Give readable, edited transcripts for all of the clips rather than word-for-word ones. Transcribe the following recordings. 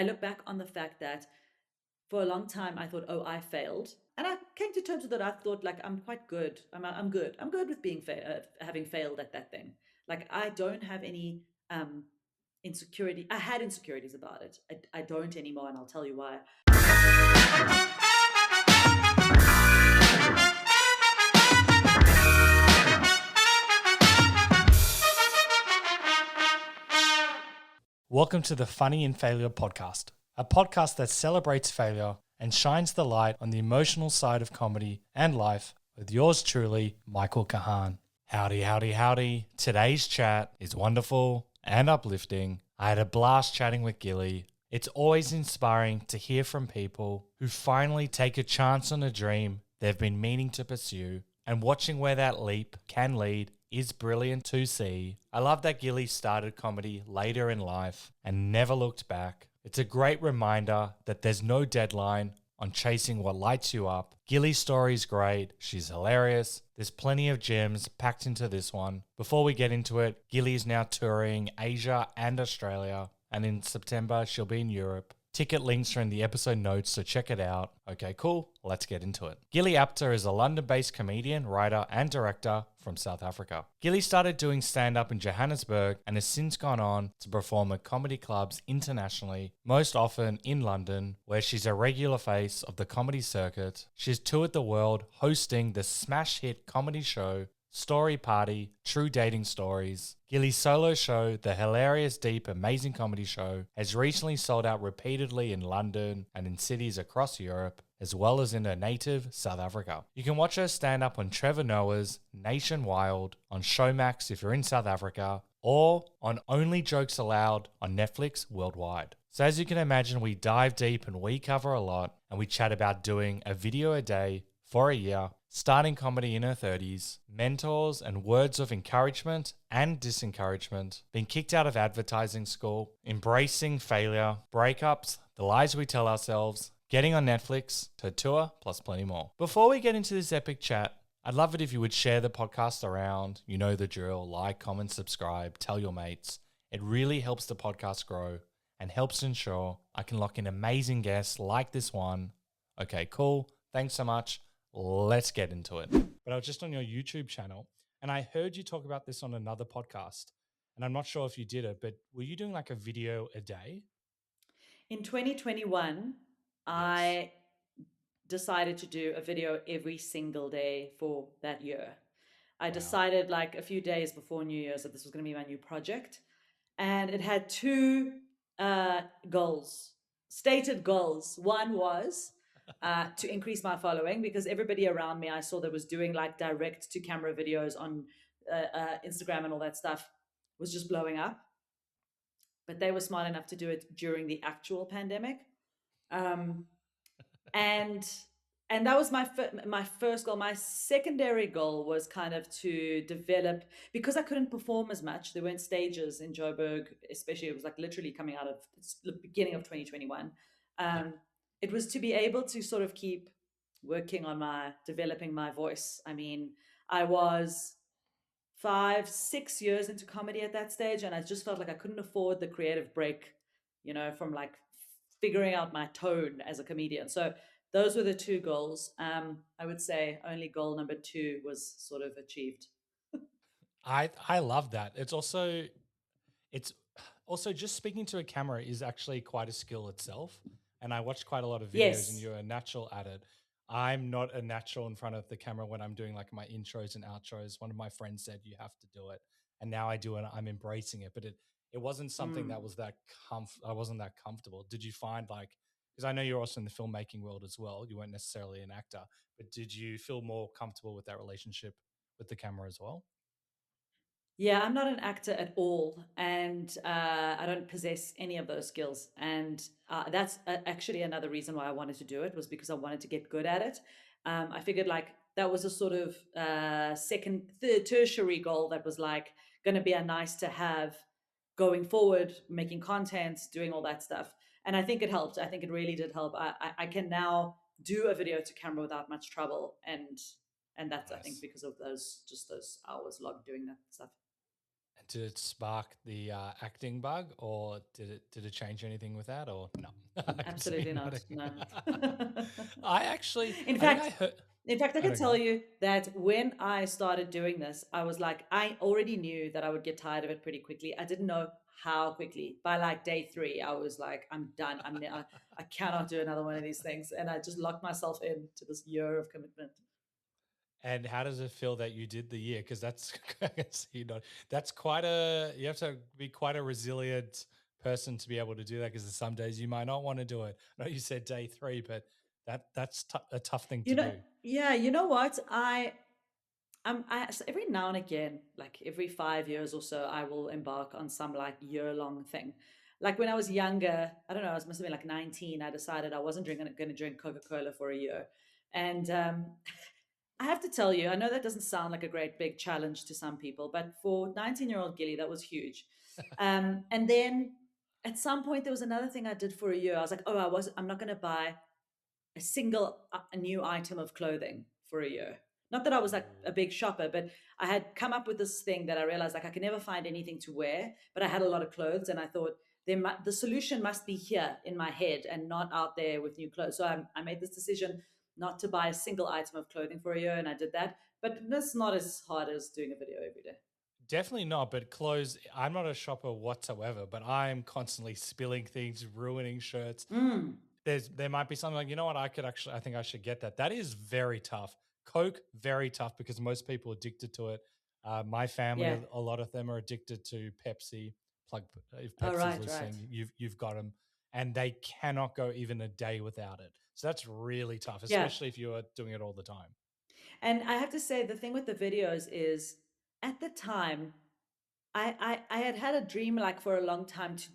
I look back on the fact that for a long time I thought, oh, I failed. And I came to terms with it. I thought, like, I'm quite good. I'm good. I'm good with being having failed at that thing. Like, I don't have any insecurity. I had insecurities about it. I don't anymore, and I'll tell you why. Welcome to the Funny in Failure podcast, a podcast that celebrates failure and shines the light on the emotional side of comedy and life with yours truly, Michael Kahan. Howdy, howdy, howdy. Today's chat is wonderful and uplifting. I had a blast chatting with Gilli. It's always inspiring to hear from people who finally take a chance on a dream they've been meaning to pursue, and watching where that leap can lead is brilliant to see. I love that Gilli started comedy later in life and never looked back. It's a great reminder that there's no deadline on chasing what lights you up. Gilli's story is great. She's hilarious. There's plenty of gems packed into this one. Before we get into it, Gilli is now touring Asia and Australia, and in September she'll be in Europe. Ticket links are in the episode notes, so check it out. Okay, cool. Let's get into it. Gilli Apter is a London-based comedian, writer, and director from South Africa. Gilli started doing stand-up in Johannesburg and has since gone on to perform at comedy clubs internationally, most often in London, where she's a regular face of the comedy circuit. She's toured the world hosting the smash hit comedy show Story Party, True Dating Stories. Gilli's solo show, The Hilarious, Deep, Amazing Comedy Show, has recently sold out repeatedly in London and in cities across Europe, as well as in her native South Africa. You can watch her stand up on Trevor Noah's Nationwild, on Showmax if you're in South Africa, or on Only Jokes Allowed on Netflix worldwide. So as you can imagine, we dive deep and we cover a lot, and we chat about doing a video a day for a year, starting comedy in her 30s, mentors and words of encouragement and disencouragement, being kicked out of advertising school, embracing failure, breakups, the lies we tell ourselves, getting on Netflix, her tour, plus plenty more. Before we get into this epic chat, I'd love it if you would share the podcast around. You know the drill. Like, comment, subscribe, tell your mates. It really helps the podcast grow and helps ensure I can lock in amazing guests like this one. Okay, cool. Thanks so much. Let's get into it. But I was just on your YouTube channel and I heard you talk about this on another podcast. And I'm not sure if you did it, but were you doing like a video a day? In 2021, Yes. I decided to do a video every single day for that year. I Wow. decided like a few days before New Year's that this was going to be my new project. And it had two goals, stated goals. One was to increase my following, because everybody around me I saw that was doing like direct to camera videos on Instagram and all that stuff was just blowing up. But they were smart enough to do it during the actual pandemic. Um, and and that was my first goal. My secondary goal was kind of to develop, because I couldn't perform as much. There weren't stages in Joburg, especially. It was like literally coming out of the beginning of 2021. It was to be able to sort of keep working on developing my voice. I mean, I was 5-6 years into comedy at that stage, and I just felt like I couldn't afford the creative break, from like figuring out my tone as a comedian. So those were the two goals. I would say only goal number 2 was sort of achieved. I love that. It's also just speaking to a camera is actually quite a skill itself. And I watched quite a lot of videos and Yes. you're a natural at it. I'm not a natural in front of the camera when I'm doing like my intros and outros. One of my friends said you have to do it. And now I do it. I'm embracing it. But it wasn't something that was I wasn't that comfortable. Did you find like, because I know you're also in the filmmaking world as well. You weren't necessarily an actor, but did you feel more comfortable with that relationship with the camera as well? Yeah, I'm not an actor at all, and I don't possess any of those skills. And that's actually another reason why I wanted to do it, was because I wanted to get good at it. I figured like that was a sort of second, third, tertiary goal that was like going to be a nice to have going forward, making content, doing all that stuff. And I think it helped. I think it really did help. I can now do a video to camera without much trouble, and that's, I think, Nice. because of those hours logged doing that stuff. did it spark the acting bug, or did it change anything with that, or no? I can see Absolutely you not. nodding. No. I actually, In I think fact, I heard. in fact, I I can don't tell go. you that when I started doing this, I was like, I already knew that I would get tired of it pretty quickly. I didn't know how quickly. By like day 3, I was like, I'm done. I cannot do another one of these things, and I just locked myself into this year of commitment. And how does it feel that you did the year? Because that's I can see you know that's quite a you have to be quite a resilient person to be able to do that. Because some days you might not want to do it. I know you said day 3, but that's a tough thing You to know, do. yeah, you know what? So every now and again, like every 5 years or so, I will embark on some like year long thing. Like when I was younger, I don't know, I must have been like 19. I decided I wasn't going to drink Coca Cola for a year, and I have to tell you, I know that doesn't sound like a great big challenge to some people, but for 19-year-old Gilly, that was huge. And then at some point, there was another thing I did for a year. I was like, oh, I'm not going to buy a single a new item of clothing for a year. Not that I was like a Ooh. big shopper, but I had come up with this thing that I realized like I could never find anything to wear, but I had a lot of clothes, and I thought the solution must be here in my head and not out there with new clothes. So I made this decision not to buy a single item of clothing for a year, and I did that. But that's not as hard as doing a video every day. Definitely not, but clothes. I'm not a shopper whatsoever, but I'm constantly spilling things, ruining shirts. Mm, There might be something like, you know what, I think I should get that. That is very tough. Coke, very tough because most people are addicted to it. My family, yeah. a lot of them are addicted to Pepsi. Plug if Oh, Pepsi's right, right. listening, you've got them, and they cannot go even a day without it. So that's really tough, Yeah. especially if you are doing it all the time. And I have to say, the thing with the videos is at the time, I had had a dream like for a long time to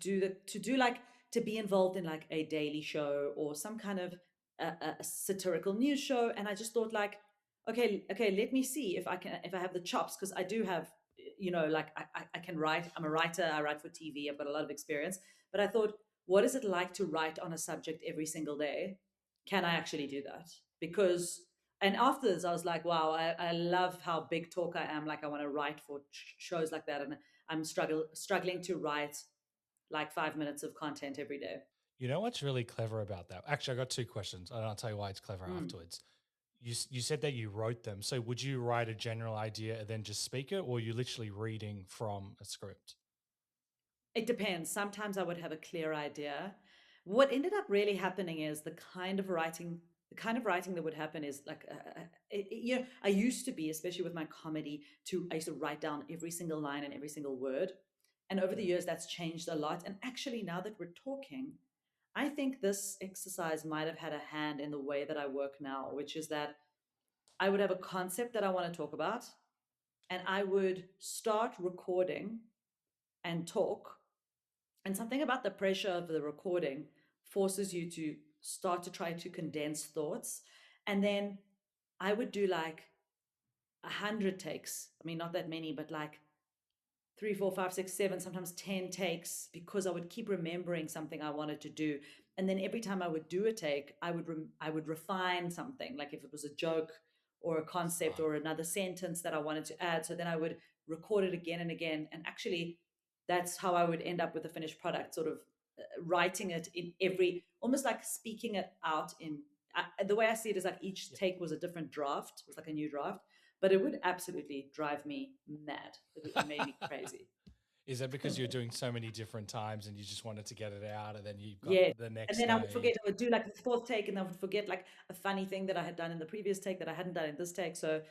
do like to be involved in like a daily show or some kind of a satirical news show, and I just thought like, okay, let me see if I have the chops, because I do have, like I can write. I'm a writer. I write for TV. I've got a lot of experience. But I thought, what is it like to write on a subject every single day? Can I actually do that? Because and afterwards I was like, wow, I love how big talk I am. Like I want to write for shows like that, and I'm struggling to write like 5 minutes of content every day. You know what's really clever about that? Actually, I got two questions, and I'll tell you why it's clever Mm. afterwards. You said that you wrote them. So would you write a general idea and then just speak it, or are you literally reading from a script? It depends. Sometimes I would have a clear idea. What ended up really happening is the kind of writing that would happen is like, I used to be, especially with my comedy, I used to write down every single line and every single word. And over the Mm. years, that's changed a lot. And actually, now that we're talking, I think this exercise might have had a hand in the way that I work now, which is that I would have a concept that I want to talk about, and I would start recording and talk. And something about the pressure of the recording forces you to start to try to condense thoughts. And then I would do like 100 takes. I mean, not that many, but like three, four, five, six, seven, sometimes 10 takes, because I would keep remembering something I wanted to do. And then every time I would do a take, I would refine something, like if it was a joke or a concept Fuck. or another sentence that I wanted to add. So then I would record it again and again. And actually, that's how I would end up with a finished product, sort of writing it in every, almost like speaking it out in. The way I see it is like each Yeah. take was a different draft, it was like a new draft, but it would absolutely drive me mad. It made me crazy. Is that because you're doing so many different times and you just wanted to get it out, and then you've got Yeah. the And next then I would day? forget, I would do like the fourth take, and I would forget like a funny thing that I had done in the previous take that I hadn't done in this take. So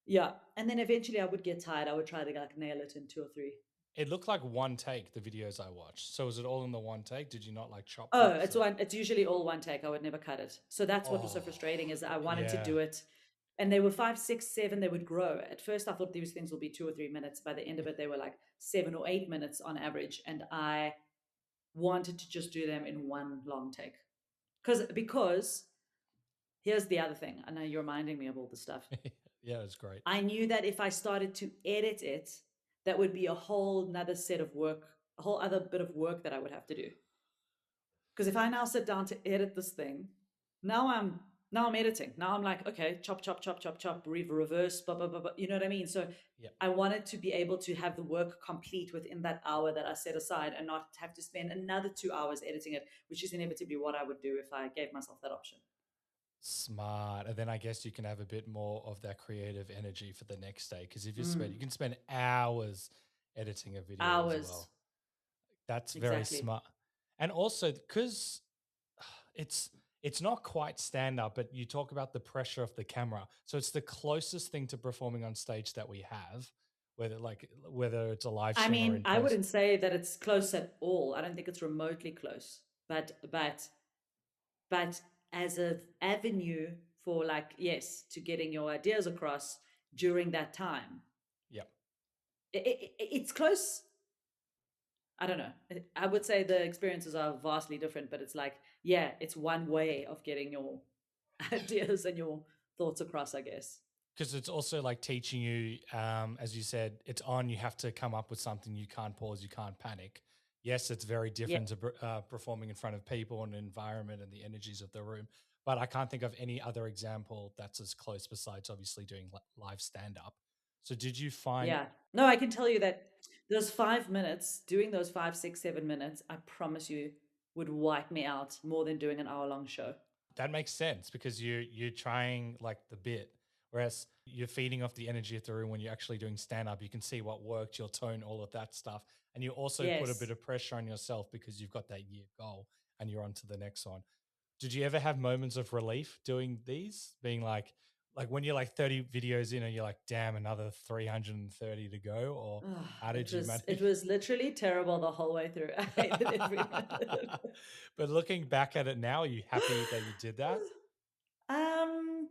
yeah. And then eventually I would get tired. I would try to like nail it in two or three. It looked like one take, the videos I watched. So was it all in the one take? Did you not like chop Oh, bits? it's usually all one take. I would never cut it. So that's what was so Oh, frustrating, is I wanted to yeah. do it. And they were five, six, seven, they would grow. At first I thought these things will be 2 or 3 minutes. By the end of it, they were like 7 or 8 minutes on average. And I wanted to just do them in one long take. Because here's the other thing. I know you're reminding me of all this stuff. Yeah, it's great. I knew that if I started to edit it, that would be a whole another set of work, a whole other bit of work that I would have to do. Because if I now sit down to edit this thing, now I'm Now I'm editing. Now I'm like, okay, chop, chop, chop, chop, chop, reverse, blah, blah, blah, blah. You know what I mean? So Yep. I wanted to be able to have the work complete within that hour that I set aside and not have to spend another 2 hours editing it, which is inevitably what I would do if I gave myself that option. Smart. And then I guess you can have a bit more of that creative energy for the next day. Because if you Mm, can spend hours editing a video as hours. well. That's very Exactly. smart. And also because it's it's not quite stand up, but you talk about the pressure of the camera. So it's the closest thing to performing on stage that we have, whether it's a live I stream or mean, in I person. wouldn't say that it's close at all. I don't think it's remotely close. But as an avenue for, like, yes, to getting your ideas across during that time, Yep. it's close. I don't know. I would say the experiences are vastly different, but it's like, yeah, it's one way of getting your ideas and your thoughts across, I guess. Because it's also like teaching you, as you said, it's on. You have to come up with something. You can't pause. You can't panic. Yes, it's very Yeah. different to performing in front of people and environment and the energies of the room. But I can't think of any other example that's as close besides obviously doing live stand up. So did you find Yeah. No, I can tell you that those 5 minutes, doing those 5, 6, 7 minutes, I promise you would wipe me out more than doing an hour-long show. that makes sense because you're trying like the bit, whereas you're feeding off the energy of the room when you're actually doing stand up. You can see what worked, your tone, all of that stuff, and you also put a bit Yes. of pressure on yourself because you've got that year goal and you're on to the next one. Did you ever have moments of relief doing these, being like when you're like 30 videos in and you're like, damn, another 330 to go, or Ugh, how did it you was it manage? was literally terrible the whole way through. I hated every minute. But looking back at it now, are you happy that you did that? Um,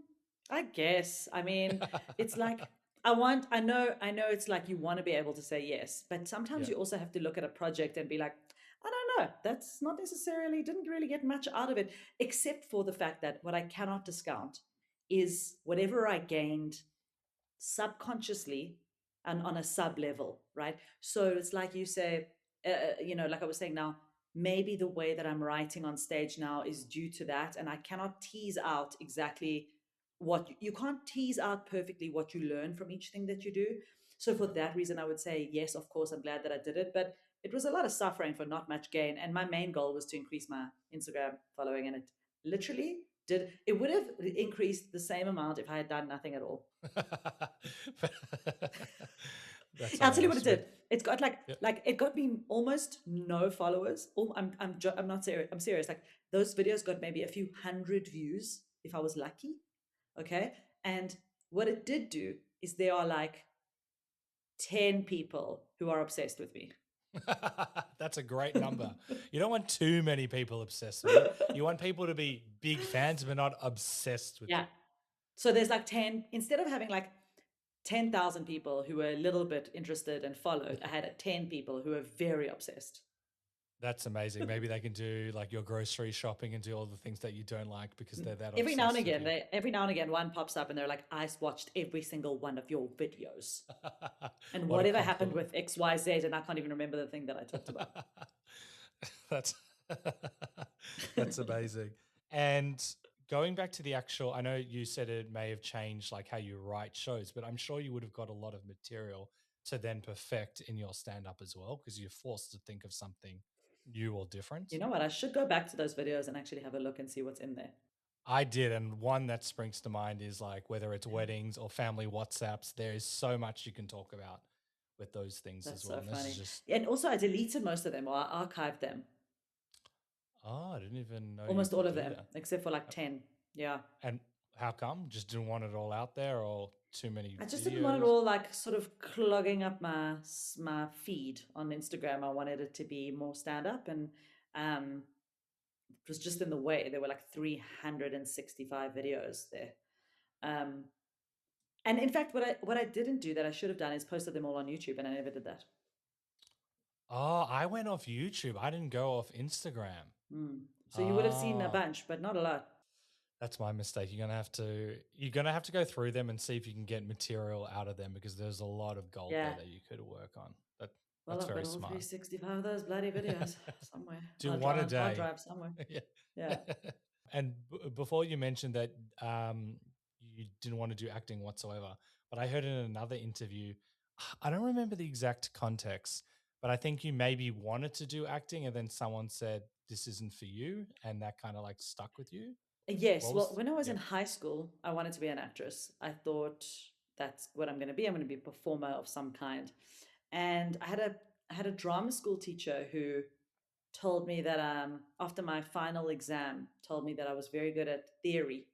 I guess. I mean, it's like I know it's like you want to be able to say yes, but sometimes Yeah. you also have to look at a project and be like, I don't know, that's not necessarily, didn't really get much out of it, except for the fact that what I cannot discount is whatever I gained subconsciously and on a sub level, right? So it's like you say, like I was saying now, maybe the way that I'm writing on stage now is due to that. And I cannot tease out exactly you can't tease out perfectly what you learn from each thing that you do. So for that reason, I would say, yes, of course, I'm glad that I did it. But it was a lot of suffering for not much gain. And my main goal was to increase my Instagram following. And it literally did. It would have increased the same amount if I had done nothing at all. That's I'll tell you what hilarious. it But did. It's got yeah. like it got me almost no followers. I'm not serious. I'm serious. Like those videos got maybe a few hundred views if I was lucky. Okay, and what it did do is there are like 10 people who are obsessed with me. That's a great number. You don't want too many people obsessed with you. You want people to be big fans, but not obsessed with you. Yeah. So there's like 10 instead of having like 10,000 people who were a little bit interested and followed. I had 10 people who were very obsessed. That's amazing. Maybe they can do like your grocery shopping and do all the things that you don't like because they're that Every now and obsessed with again, you. one pops up and they're like, I watched every single one of your videos. And What a whatever happened compliment. with XYZ, and I can't even remember the thing that I talked about. That's that's amazing. And going back to the actual, I know you said it may have changed like how you write shows, but I'm sure you would have got a lot of material to then perfect in your stand up as well because you're forced to think of something new or You different. know what? I should go back to those videos and actually have a look and see what's in there. I did, and one that springs to mind is like whether it's weddings or family WhatsApps, there is so much you can talk about with those things That's as well. so And this is funny. just, And also, I deleted most of them or I archived them, oh, I didn't even know you almost all could of do them, that. except for like 10. Yeah. And how come? Just didn't want it all out there or too many I just didn't want it videos? all like sort of clogging up my feed on Instagram. I wanted it to be more stand up, and um, it was just in the way. There were like 365 videos there. Um, and in fact, what I didn't do that I should have done is posted them all on YouTube, and I never did that. Oh, I went off YouTube. I didn't go off Instagram. Mm. So you would have seen a Ah, bunch, but not a lot. that's my mistake. You're gonna have to go through them and see if you can get material out of them because there's a lot of gold there Yeah. that you could work on. Well, That's I've got very all smart. 365 of those bloody videos somewhere on Do a one a hard day. drive somewhere. Yeah. Yeah. And before you mentioned that you didn't want to do acting whatsoever, but I heard in another interview, I don't remember the exact context, but I think you maybe wanted to do acting and then someone said, this isn't for you. And that kind of like stuck with you. Yes, What well, was, when I was in yep. high school, I wanted to be an actress. I thought that's what I'm going to be. I'm going to be a performer of some kind. And I had a drama school teacher who told me that after my final exam, told me that I was very good at theory.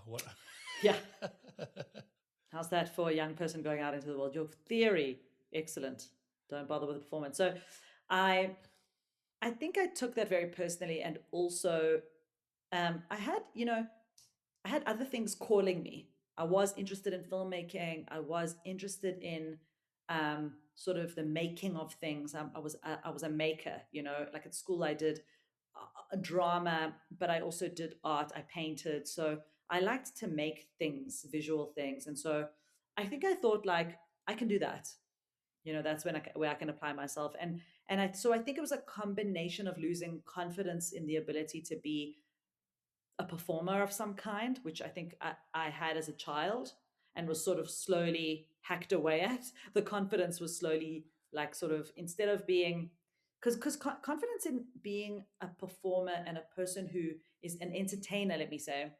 What? Yeah, how's that for a young person going out into the world? Your theory, excellent. Don't bother with the performance. So, I I think I took that very personally, and also I had I had other things calling me. I was interested in filmmaking. I was interested in sort of the making of things. I was a maker. Like at school, I did a drama, but I also did art. I painted, so I liked to make things, visual things, and so I think I thought like I can do that. That's where I can apply myself, so I think it was a combination of losing confidence in the ability to be a performer of some kind, which I think I had as a child and was sort of slowly hacked away at. The confidence was slowly like sort of instead of being because confidence in being a performer and a person who is an entertainer, let me say,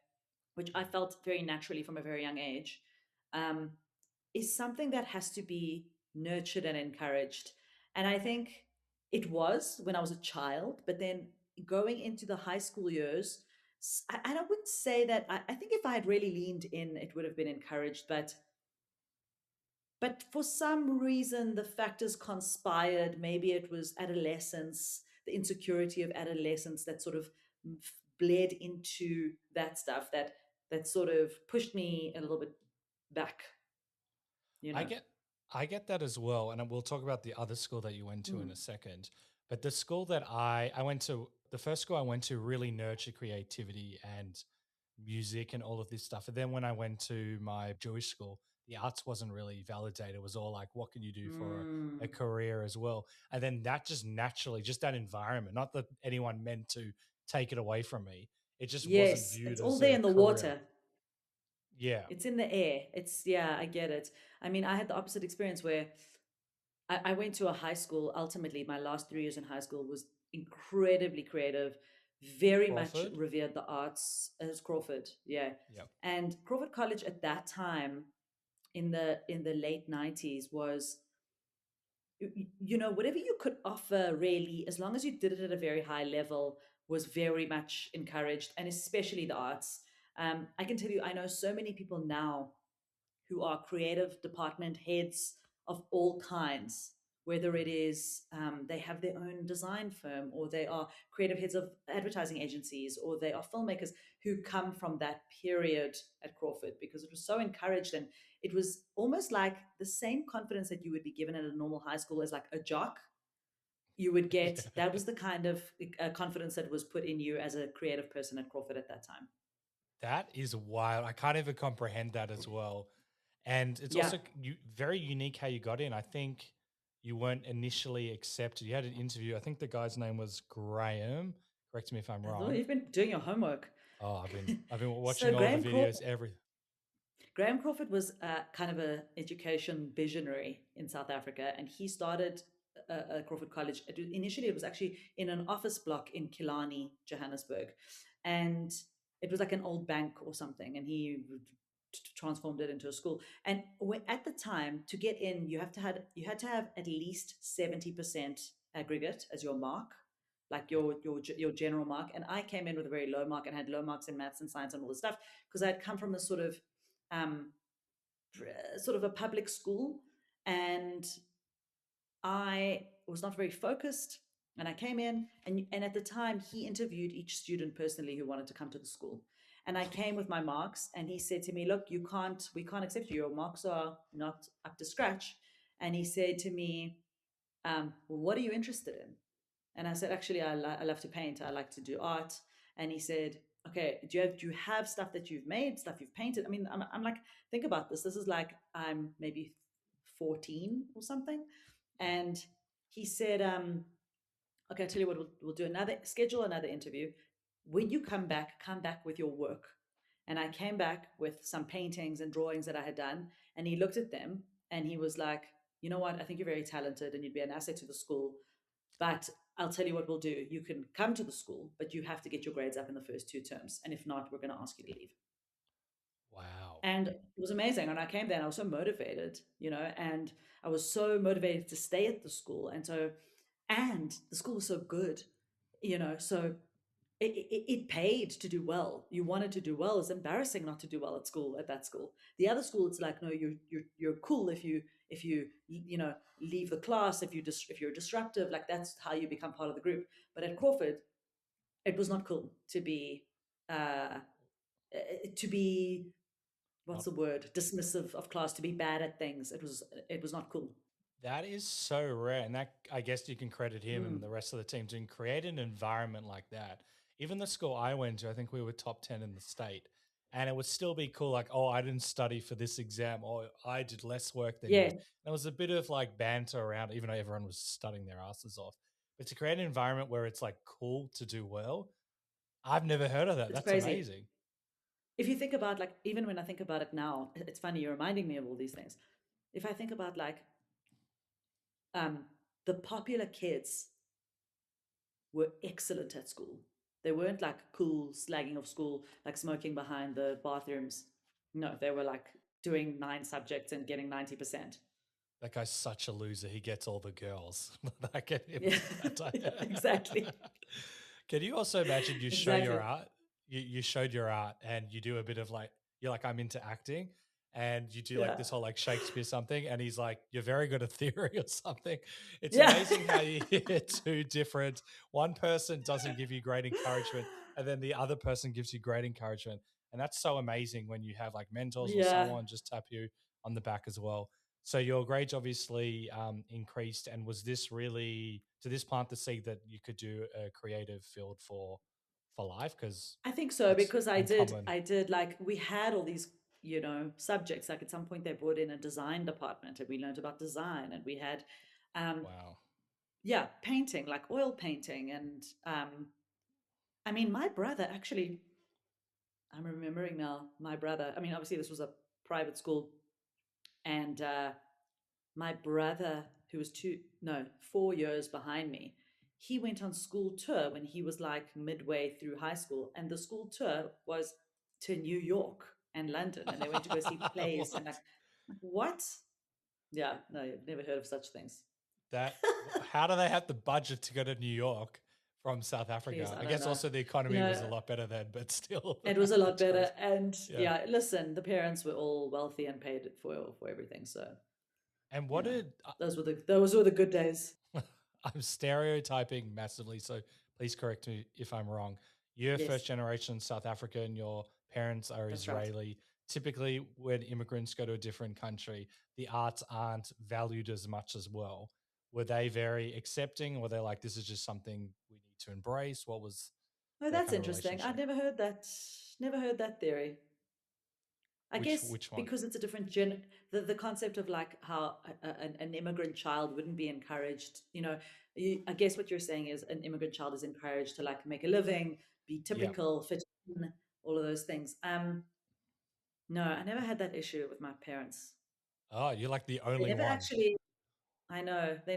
which I felt very naturally from a very young age, um, is something that has to be nurtured and encouraged. And I think it was when I was a child, but then going into the high school years, and I wouldn't say that I think if I had really leaned in, it would have been encouraged, but for some reason the factors conspired. Maybe it was adolescence, the insecurity of adolescence that sort of bled into that stuff that sort of pushed me a little bit back, you I know. get I get that as well, and we'll talk about the other school that you went to in a Mm. second. But the school that I went to, the first school I went to really nurtured creativity and music and all of this stuff. And then when I went to my Jewish school, the arts wasn't really validated. It was all like, what can you do for a Mm. career as well? And then that just naturally, just that environment, not that anyone meant to take it away from me. It just wasn't Yes, viewed it's all as there a in the career. water. Yeah. It's in the air. Yeah, I get it. I mean, I had the opposite experience where I went to a high school. Ultimately, my last 3 years in high school was incredibly creative, very much Crawford. revered the arts as Crawford. Yeah. Yeah. And Crawford College at that time in the late 90s was whatever you could offer really, as long as you did it at a very high level, was very much encouraged, and especially the arts. I can tell you, I know so many people now who are creative department heads of all kinds, whether it is they have their own design firm, or they are creative heads of advertising agencies, or they are filmmakers who come from that period at Crawford because it was so encouraged. And it was almost like the same confidence that you would be given at a normal high school as like a jock. You would get Yeah. that was the kind of confidence that was put in you as a creative person at Crawford at that time. That is wild. I can't even comprehend that as well. And it's Yeah. also very unique how you got in. I think you weren't initially accepted. You had an interview. I think the guy's name was Graham. Correct me if I'm I thought wrong. you've been doing your homework. Oh, I've been So watching all the videos. Graham Crawford was kind of an education visionary in South Africa, and he started Crawford College. Initially, it was actually in an office block in Killarney, Johannesburg, and it was like an old bank or something, and he transformed it into a school. And at the time, to get in, you had to have at least 70% aggregate as your mark, like Yep. your general mark. And I came in with a very low mark and had low marks in maths and science and all this stuff because I'd come from a um, sort of a public school, and I was not very focused. And I came in, and at the time, he interviewed each student personally who wanted to come to the school. And I came with my marks, and he said to me, "Look, we can't accept you. Your marks are not up to scratch." And he said to me, "Well, what are you interested in?" And I said, "Actually, I love to paint. I like to do art." And he said, "Okay, do you have stuff that you've made, stuff you've painted?" I mean, I'm like, think about this. This is like I'm maybe 14 or something. Yeah. And he said, okay, I'll tell you what, we'll do schedule another interview. When you come back with your work. And I came back with some paintings and drawings that I had done. And he looked at them and he was like, you know what? I think you're very talented and you'd be an asset to the school. But I'll tell you what we'll do. You can come to the school, but you have to get your grades up in the first 2 terms. And if not, we're going to ask you to leave. Wow. And it was amazing. And I came there and I was so motivated, and I was so motivated to stay at the school. And the school was so good, so it paid to do well. You wanted to do well. It's embarrassing not to do well at that school. The other school, it's like, no, you're cool if you leave the class, if you're disruptive, like that's how you become part of the group. But at Crawford, it was not cool uh, to be what's Not the word, dismissive of class, to be bad at things. It was not cool. That is so rare. And that, I guess you can credit him and Mm. the rest of the team to create an environment like that. Even the school I went to, I think we were top 10 in the state. And it would still be cool, like, oh, I didn't study for this exam, or I did less work than you. Yeah, There was a bit of like banter around, even though everyone was studying their asses off. But to create an environment where it's like cool to do well, I've never heard of that. it's That's crazy. amazing. If you think about, like, even when I think about it now, it's funny, you're reminding me of all these things. If I think about, like, um, the popular kids were excellent at school. They weren't like cool slagging of school, like smoking behind the bathrooms. No, they were like doing 9 subjects and getting 90%. That guy's such a loser. He gets all the girls. I get him Yeah, that time. yeah, exactly, Can you also imagine you show your exactly. art? You showed your art and you do a bit of like, you're like, I'm into acting. And you do like Yeah, this whole like Shakespeare something. And he's like, you're very good at theory or something. It's yeah. amazing how you hear two different, one person doesn't give you great encouragement and then the other person gives you great encouragement. And that's so amazing when you have like mentors or Yeah, someone just tap you on the back as well. So your grades obviously increased, and was this really to this plant the seed that you could do a creative field for life? Because I think so, that's because I did. uncommon. I did, like, we had all these, subjects. Like at some point, they brought in a design department, and we learned about design, and we had, um, Wow. yeah, painting, like oil painting, and I mean, my brother actually. I'm remembering now. My brother. I mean, obviously, this was a private school, and my brother, who was 4 years behind me, he went on school tour when he was like midway through high school, and the school tour was to New York and London, and they went to go see plays and What? like what? Yeah, no, I've never heard of such things. That how do they have the budget to go to New York from South Please, Africa? I I don't guess know. also the You economy was know, a lot better then, but still it was a lot that's crazy. better, and Yeah. yeah, listen, the parents were all wealthy and paid for everything, so And you what know, did those were the good days. I'm stereotyping massively, so please correct me if I'm wrong. You're Yes, first generation South African, your parents are that's right. Israeli. Typically, when immigrants go to a different country, the arts aren't valued as much as well. Were they very accepting? Were they like, this is just something we need to embrace? What was Oh, their that's kind of interesting. I'd relationship? never heard that. Never heard that theory. I guess Which one? because it's a different the concept of like how an immigrant child wouldn't be encouraged. I guess what you're saying is an immigrant child is encouraged to like make a living, be Yeah. typical, fit in, all of those things. No, I never had that issue with my parents. Oh, you're like the They only never one. actually. I know they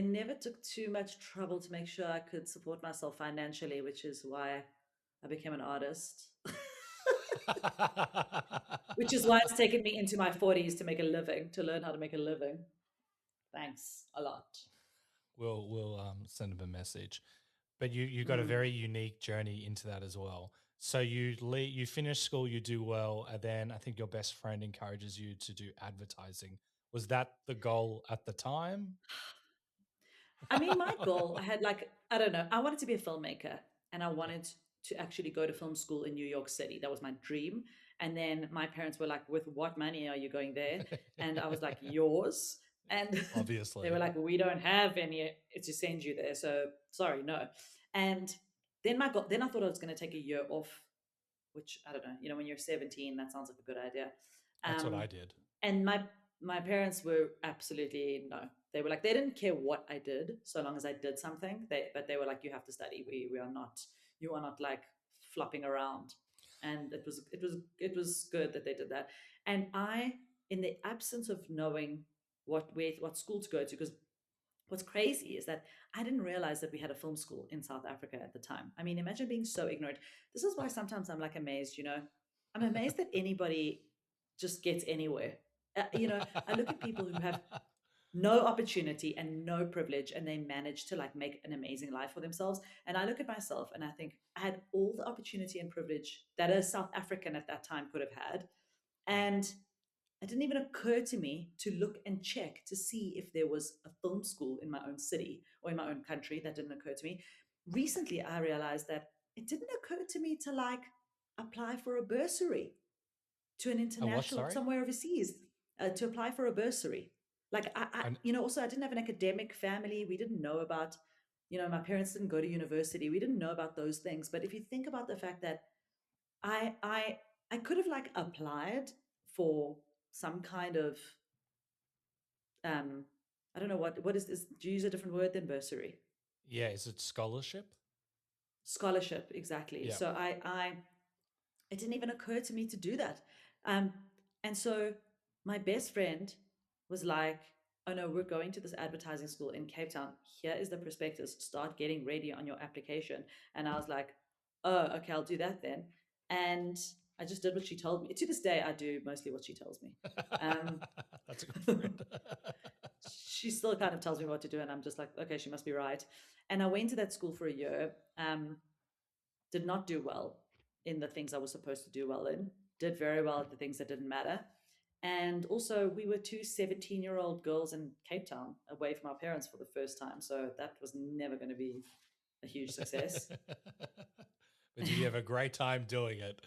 never took too much trouble to make sure I could support myself financially, which is why I became an artist. Which is why it's taken me into my 40s to make a living, to learn how to make a living. Thanks a lot. We'll send them a message. But you got a Mm. very unique journey into that as well. So you finish school, you do well, and then I think your best friend encourages you to do advertising. Was that the goal at the time? I mean, my goal, I had like, I don't know, I wanted to be a filmmaker, and I Yeah. wanted to actually go to film school in New York City. That was my dream. And then my parents were like, with what money are you going there? And I was like, yours. And they were Obviously. like, we don't have any to send you there. So sorry, no. And then I thought I was going to take a year off, which I don't know, when you're 17, that sounds like a good idea. That's what Um, I did. and my parents were absolutely no. They were like, they didn't care what I did so long as I did something. But they were like, you have to study. We are not, you are not like flopping around. And it was good that they did that. And I, in the absence of knowing what school to go to, because what's crazy is that I didn't realize that we had a film school in South Africa at the time. I mean, imagine being so ignorant. This is why sometimes I'm like amazed, I'm amazed that anybody just gets anywhere. I look at people who have no opportunity and no privilege, and they manage to like make an amazing life for themselves. And I look at myself and I think I had all the opportunity and privilege that a South African at that time could have had. And it didn't even occur to me to look and check to see if there was a film school in my own city or in my own country. That didn't occur to me. Recently, I realized that it didn't occur to me to like apply for a bursary to an A what? international, Sorry. somewhere overseas, to apply for a bursary. Like And also I didn't have an academic family. We didn't know about, my parents didn't go to university. We didn't know about those things. But if you think about the fact that I I I could have like applied for some kind of um I don't know what is this. Do you use a different word than bursary? yeah, is it scholarship? Scholarship, exactly. Yeah. So I it didn't even occur to me to do that. Um, and so my best friend was like, "Oh no, we're going to this advertising school in Cape Town. Here is the prospectus. Start getting ready on your application." And I was like, "Oh, okay, I'll do that then." And I just did what she told me. To this day, I do mostly what she tells me. Um, That's a good friend. she still kind of tells me what to do, and I'm just like, okay, she must be right. And I went to that school for a year. Did not do well in the things I was supposed to do well in, did very well at the things that didn't matter. And also, we were two 17-year-old girls in Cape Town away from our parents for the first time. So that was never going to be a huge success. But did you have a great time doing it?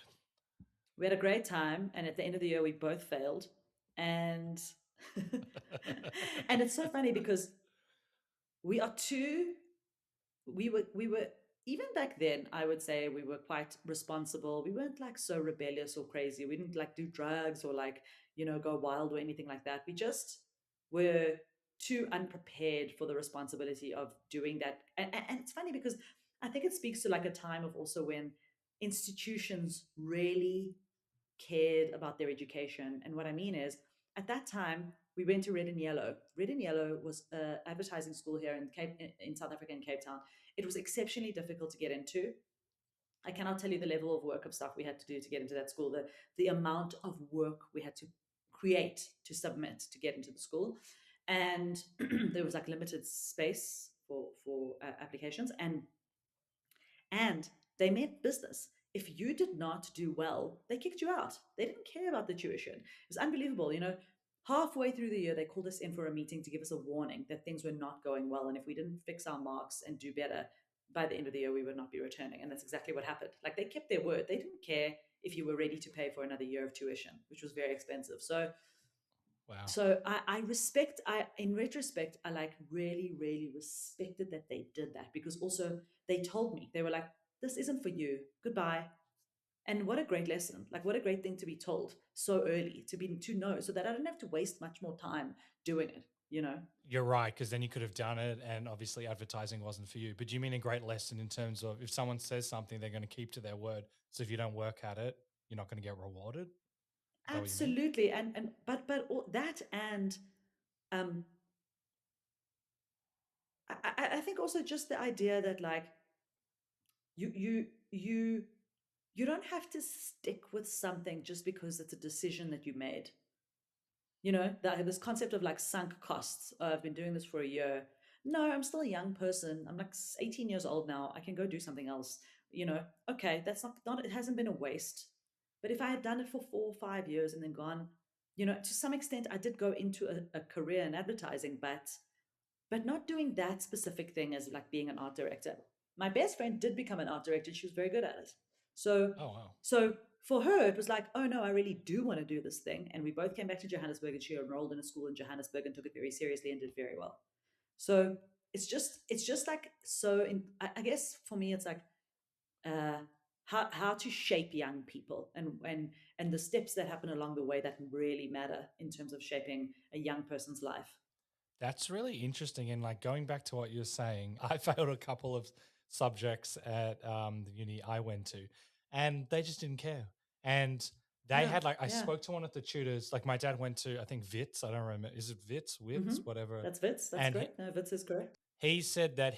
We had a great time. And at the end of the year, we both failed. And and it's so funny because we are two we were even back then, I would say we were quite responsible. We weren't like so rebellious or crazy. We didn't like do drugs or like, go wild or anything like that. We just were too unprepared for the responsibility of doing that. And it's funny because I think it speaks to like a time of also when institutions really cared about their education. And what I mean is, at that time, we went to Red and Yellow. Red and Yellow was an advertising school here in South Africa, in Cape Town. It was exceptionally difficult to get into. I cannot tell you the level of work of stuff we had to do to get into that school, the amount of work we had to create to submit to get into the school. And there was like limited space for applications. And they meant business. If you did not do well, they kicked you out. They didn't care about the tuition. It was unbelievable. Halfway through the year, they called us in for a meeting to give us a warning that things were not going well. And if we didn't fix our marks and do better, by the end of the year, we would not be returning. And that's exactly what happened. Like, they kept their word. They didn't care if you were ready to pay for another year of tuition, which was very expensive. So Wow. so I respect, in retrospect, I like really, really respected that they did that, because also they told me, they were like, this isn't for you. Goodbye. And what a great lesson. Like, what a great thing to be told so early, to know, so that I don't have to waste much more time doing it. You're right, because then you could have done it, and obviously advertising wasn't for you. But do you mean a great lesson in terms of if someone says something, they're going to keep to their word? So if you don't work at it, you're not going to get rewarded? Is that what you mean? Absolutely. But all that, and um I think also just the idea that like you you you you don't have to stick with something just because it's a decision that you made. This concept of like sunk costs. I've been doing this for a year. No, I'm still a young person. I'm like 18 years old now. I can go do something else. Okay, that's not it hasn't been a waste. But if I had done it for 4 or 5 years and then gone, to some extent, I did go into a career in advertising, but not doing that specific thing as like being an art director. My best friend did become an art director. She was very good at it. So, Oh, wow. so for her, it was like, oh no, I really do want to do this thing. And we both came back to Johannesburg, and she enrolled in a school in Johannesburg and took it very seriously and did very well. So it's just like, so I guess for me, it's like, uh, how to shape young people, and the steps that happen along the way that really matter in terms of shaping a young person's life. That's really interesting. And like going back to what you were saying, I failed a couple of subjects at the uni I went to, and they just didn't care. And they Yeah, had like, I yeah. spoke to one of the tutors, like my dad went to, I think Wits, I don't remember, is it Wits, whatever. That's Wits. That's And correct. No, Wits is correct. he said that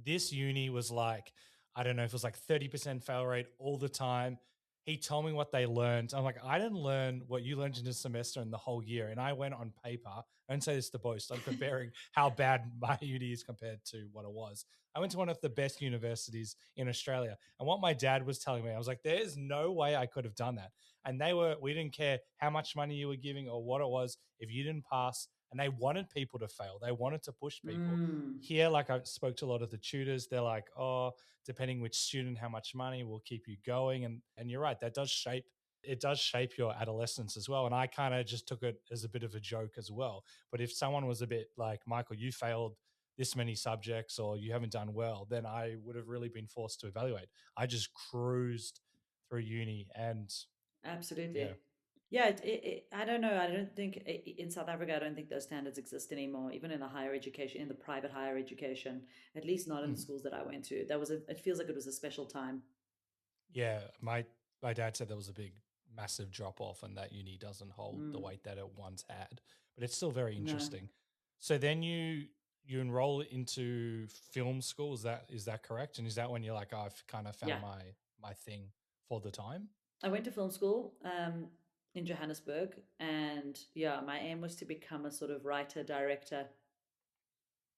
this uni was like, I don't know if it was like 30% fail rate all the time. He told me what they learned. I'm like, I didn't learn what you learned in a semester in the whole year. And I went on paper. I don't say this to boast. I'm comparing how bad my uni is compared to what it was. I went to one of the best universities in Australia. And what my dad was telling me, I was like, there's no way I could have done that. And we didn't care how much money you were giving or what it was. If you didn't pass, and they wanted people to fail, they wanted to push people. Mm, Here, like I spoke to a lot of the tutors, they're like, oh, depending which student, how much money will keep you going. And you're right, that does shape your adolescence as well. And I kind of just took it as a bit of a joke as well. But if someone was a bit like, Michael, you failed this many subjects or you haven't done well, then I would have really been forced to evaluate. I just cruised through uni and yeah. absolutely. Yeah, I don't know. I don't think in South Africa, I don't think those standards exist anymore, even in the higher education, in the private higher education, at least not in the Mm. schools that I went to. It feels like it was a special time. Yeah, my dad said there was a big, massive drop off, and that uni doesn't hold the Mm, weight that it once had. But it's still very no. interesting. So then you enroll into film school. Is that correct? And is that when you're like, oh, I've kind of found Yeah. my thing for the time? I went to film school in Johannesburg, and yeah, my aim was to become a sort of writer director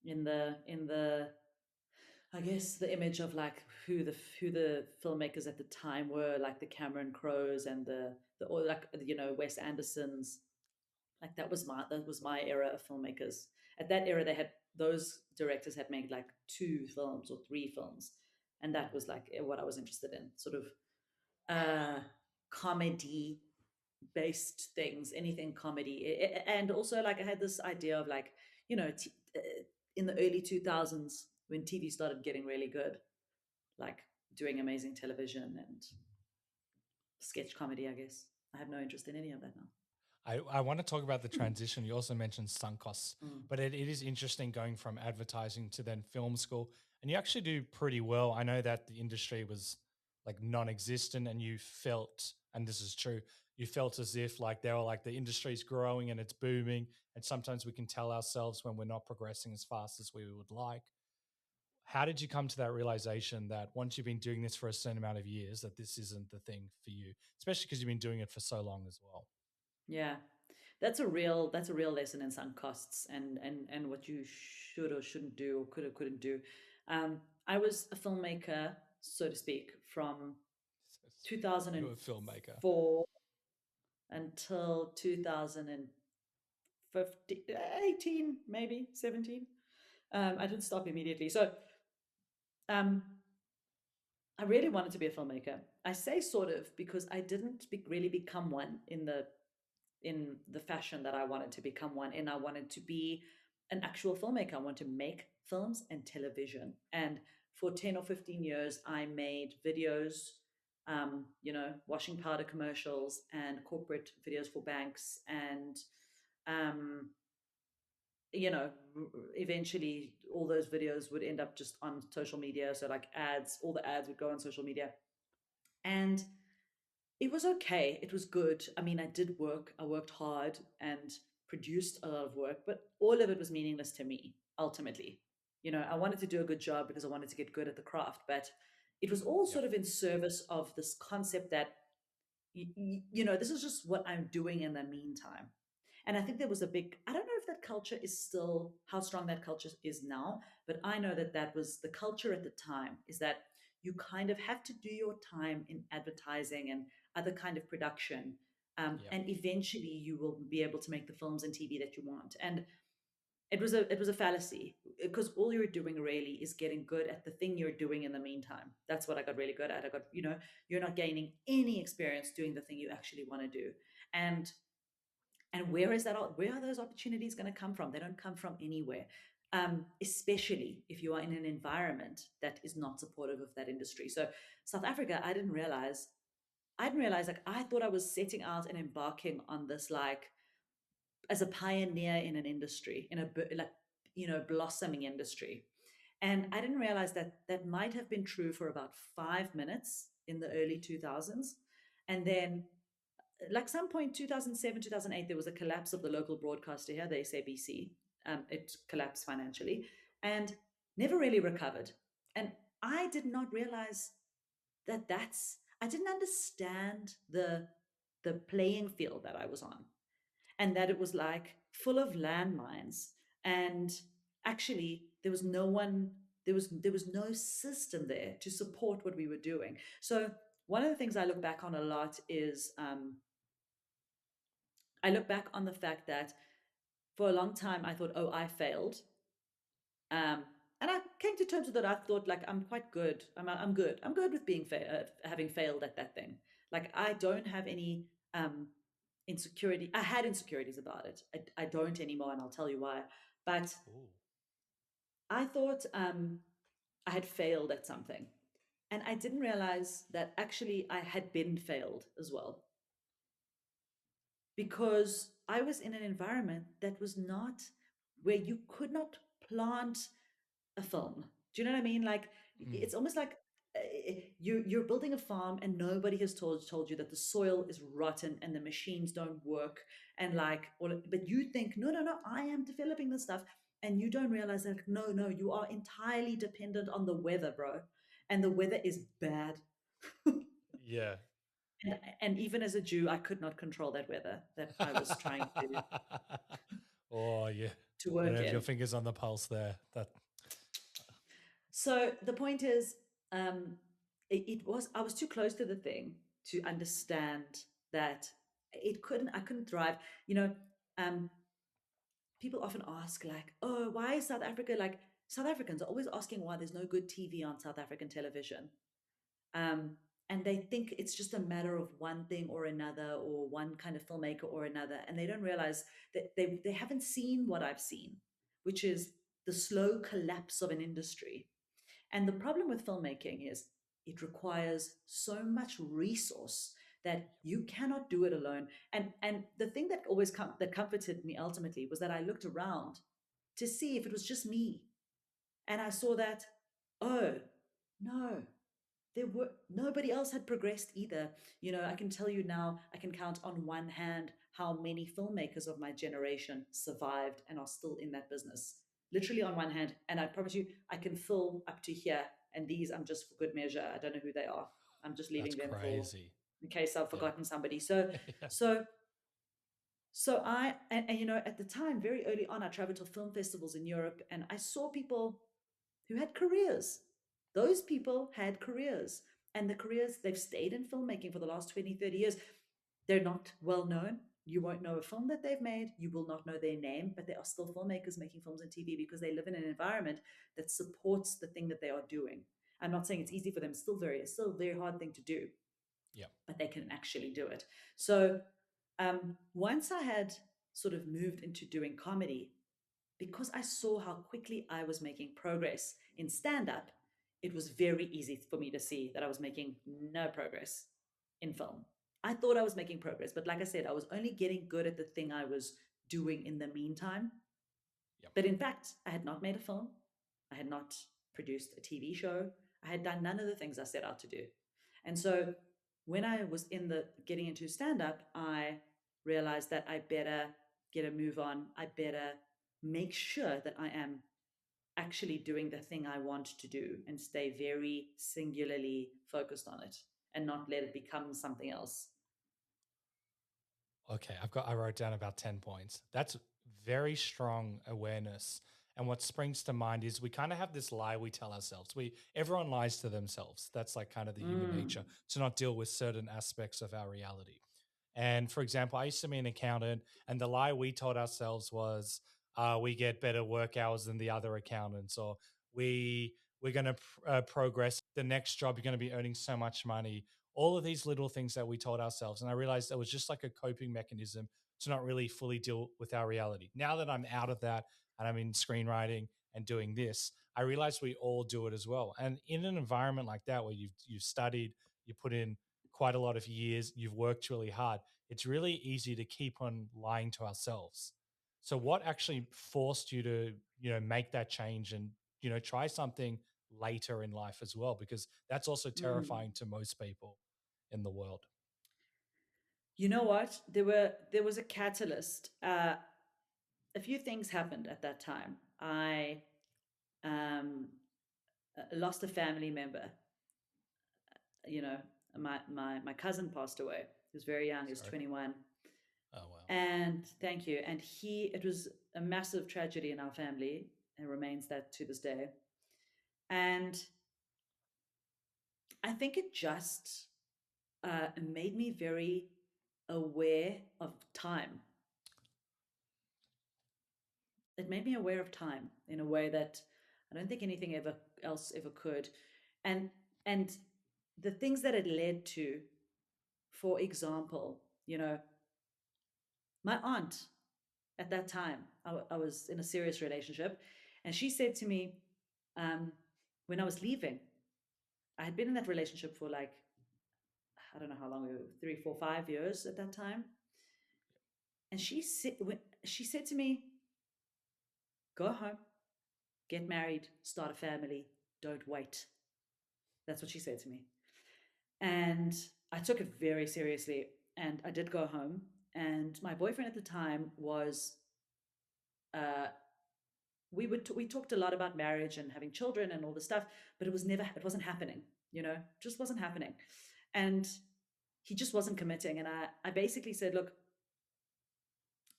in the I guess the image of like who the filmmakers at the time were, like the Cameron Crowes and the or like Wes Andersons. Like that was my era of filmmakers. At that era, they had those directors had made like 2 films or 3 films, and that was like what I was interested in, sort of uh comedy based things, anything comedy. And also like I had this idea of like in the early 2000s when TV started getting really good, like doing amazing television and sketch comedy. I guess I have no interest in any of that now. I want to talk about the transition. You also mentioned sunk costs, Mm. but it is interesting going from advertising to then film school. And you actually do pretty well. I know that the industry was like non existent, and you felt, and this is true, you felt as if like they were like the industry's growing and it's booming. And sometimes we can tell ourselves when we're not progressing as fast as we would like. How did you come to that realization that once you've been doing this for a certain amount of years, that this isn't the thing for you, especially because you've been doing it for so long as well? Yeah, that's a real lesson in sunk costs and what you should or shouldn't do or could or couldn't do. I was a filmmaker, so to speak, from You're a filmmaker. 2004 until 2015, 18, maybe 17. I didn't stop immediately. So um, I really wanted to be a filmmaker. I say sort of because I didn't really become one in the fashion that I wanted to become one in. I wanted to be an actual filmmaker. I want to make films and television. And for 10 or 15 years, I made videos, washing powder commercials and corporate videos for banks. And, um, eventually all those videos would end up just on social media. So, like ads, all the ads would go on social media. And it was okay. It was good. I mean, I did work. I worked hard and produced a lot of work, but all of it was meaningless to me ultimately. I wanted to do a good job because I wanted to get good at the craft, but it was all Yep. sort of in service of this concept that this is just what I'm doing in the meantime. And I think there was I don't know if that culture is still, how strong that culture is now, but I know that that was the culture at the time, is that you kind of have to do your time in advertising and other kind of production. Yep. And eventually you will be able to make the films and TV that you want. And it was a fallacy because all you're doing really is getting good at the thing you're doing in the meantime. That's what I got really good at. You're not gaining any experience doing the thing you actually want to do. And where are those opportunities going to come from? They don't come from anywhere. Especially if you are in an environment that is not supportive of that industry. So South Africa, I didn't realize like I thought I was setting out and embarking on this like as a pioneer in an industry, in a like, blossoming industry. And I didn't realize that that might have been true for about 5 minutes in the early 2000s. And then, like some point, 2007, 2008, there was a collapse of the local broadcaster here, the SABC. It collapsed financially and never really recovered. And I did not realize I didn't understand the playing field that I was on, and that it was like full of landmines, and actually there was no system there to support what we were doing. So one of the things I look back on a lot is I look back on the fact that for a long time I thought, oh, I failed. um, and I came to terms with it. I thought, like, I'm quite good. I'm good. I'm good with being having failed at that thing. Like, I don't have any insecurity. I had insecurities about it. I don't anymore, and I'll tell you why. But Ooh. I thought I had failed at something, and I didn't realize that actually I had been failed as well, because I was in an environment that was not where you could not plant a film. Do you know what I mean? Like, Mm. it's almost like you're building a farm and nobody has told you that the soil is rotten and the machines don't work, and like but you think, no, no, no, I am developing this stuff, and you don't realize that, no, no, you are entirely dependent on the weather, bro, and the weather is bad. Yeah. And even as a Jew, I could not control that weather that I was trying Oh, yeah. to You work have your in. fingers on the pulse there. That. So the point is, it was I was too close to the thing to understand that I couldn't thrive. You know, um, people often ask, like, oh, why is South Africa like South Africans are always asking why there's no good TV on South African television. Um, and they think it's just a matter of one thing or another, or one kind of filmmaker or another, and they don't realize that they haven't seen what I've seen, which is the slow collapse of an industry. And the problem with filmmaking is it requires so much resource that you cannot do it alone. And the thing that that comforted me ultimately was that I looked around to see if it was just me, and I saw that, oh no, there were nobody else had progressed either. I can tell you now, I can count on one hand how many filmmakers of my generation survived and are still in that business, literally on one hand. And I promise you, I can fill up to here, and these I'm just for good measure, I don't know who they are, I'm just That's leaving them for crazy. in case I've Yeah. forgotten somebody. So Yeah. so so I and at the time, very early on, I traveled to film festivals in Europe, and I saw people who had careers. Those people had careers, and the careers, they've stayed in filmmaking for the last 20, 30 years. They're not well known. You won't know a film that they've made. You will not know their name, but they are still filmmakers making films and TV because they live in an environment that supports the thing that they are doing. I'm not saying it's easy for them. It's still a very hard thing to do, Yeah. but they can actually do it. So once I had sort of moved into doing comedy, because I saw how quickly I was making progress in stand up, it was very easy for me to see that I was making no progress in film. I thought I was making progress, but like I said, I was only getting good at the thing I was doing in the meantime. Yeah. But in fact, I had not made a film, I had not produced a TV show, I had done none of the things I set out to do. And so when I was in the getting into stand up, I realized that I better get a move on. I better make sure that I am actually doing the thing I want to do and stay very singularly focused on it and not let it become something else. Okay, I wrote down about 10 points. That's very strong awareness. And what springs to mind is we kind of have this lie we tell ourselves. Everyone lies to themselves. That's like kind of the human nature Mm. to not deal with certain aspects of our reality. And for example, I used to be an accountant, and the lie we told ourselves was we get better work hours than the other accountants, or we're going to progress. The next job, you're going to be earning so much money. All of these little things that we told ourselves, and I realized that was just like a coping mechanism to not really fully deal with our reality. Now that I'm out of that and I'm in screenwriting and doing this, I realize we all do it as well. And in an environment like that, where you've studied, you put in quite a lot of years, you've worked really hard, it's really easy to keep on lying to ourselves. So what actually forced you to, make that change and, try something later in life as well? Because that's also Mm. terrifying to most people in the world. You know what? There was a catalyst. A few things happened at that time. I um, lost a family member. You know, my cousin passed away. He was very young. He was Sorry. 21. Oh wow. And thank you. And it was a massive tragedy in our family and remains that to this day. And I think it just made me very aware of time. It made me aware of time in a way that I don't think anything ever could. And and the things that it led to, for example, my aunt at that time, I was in a serious relationship, and she said to me, um, when I was leaving, I had been in that relationship for like, I don't know how long, 3, 4, 5 years at that time. And she said to me, go home, get married, start a family, don't wait. That's what she said to me. And I took it very seriously. And I did go home. And my boyfriend at the time was, uh, we talked a lot about marriage and having children and all this stuff, but it wasn't happening, just wasn't happening. And he just wasn't committing. And I basically said, look,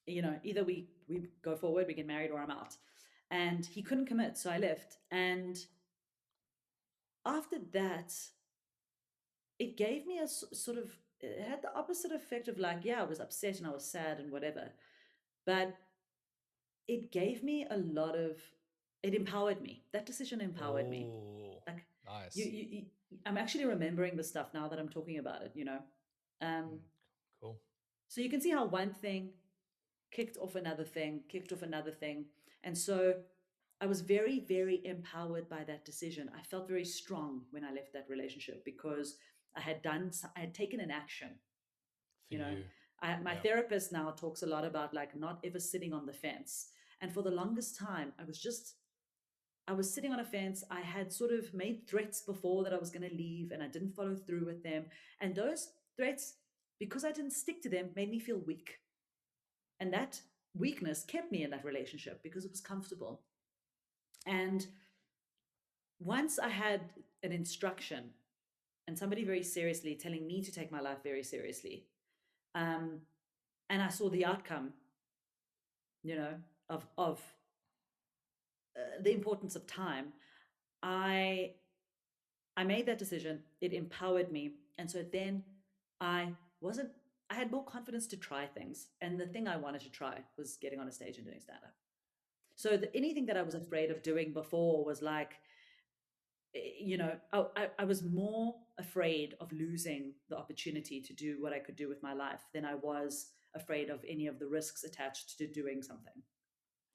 either we go forward, we get married, or I'm out. And he couldn't commit. So I left. And after that, it gave me sort of, it had the opposite effect of like, yeah, I was upset and I was sad and whatever. But it gave me it empowered me. That decision empowered me. Oh, Like, nice. I'm actually remembering the stuff now that I'm talking about it. Um, Mm, cool. so you can see how one thing kicked off another thing, kicked off another thing. And so I was very, very empowered by that decision. I felt very strong when I left that relationship because I had taken an action. For You know, you. my Yeah. therapist now talks a lot about like not ever sitting on the fence. And for the longest time, I was sitting on a fence. I had sort of made threats before that I was going to leave and I didn't follow through with them. And those threats, because I didn't stick to them, made me feel weak. And that weakness kept me in that relationship because it was comfortable. And once I had an instruction and somebody very seriously telling me to take my life very seriously, um, and I saw the outcome, of the importance of time, I I made that decision. It empowered me, and so then I wasn't. I had more confidence to try things, and the thing I wanted to try was getting on a stage and doing stand up. So anything that I was afraid of doing before was like, I was more afraid of losing the opportunity to do what I could do with my life than I was afraid of any of the risks attached to doing something.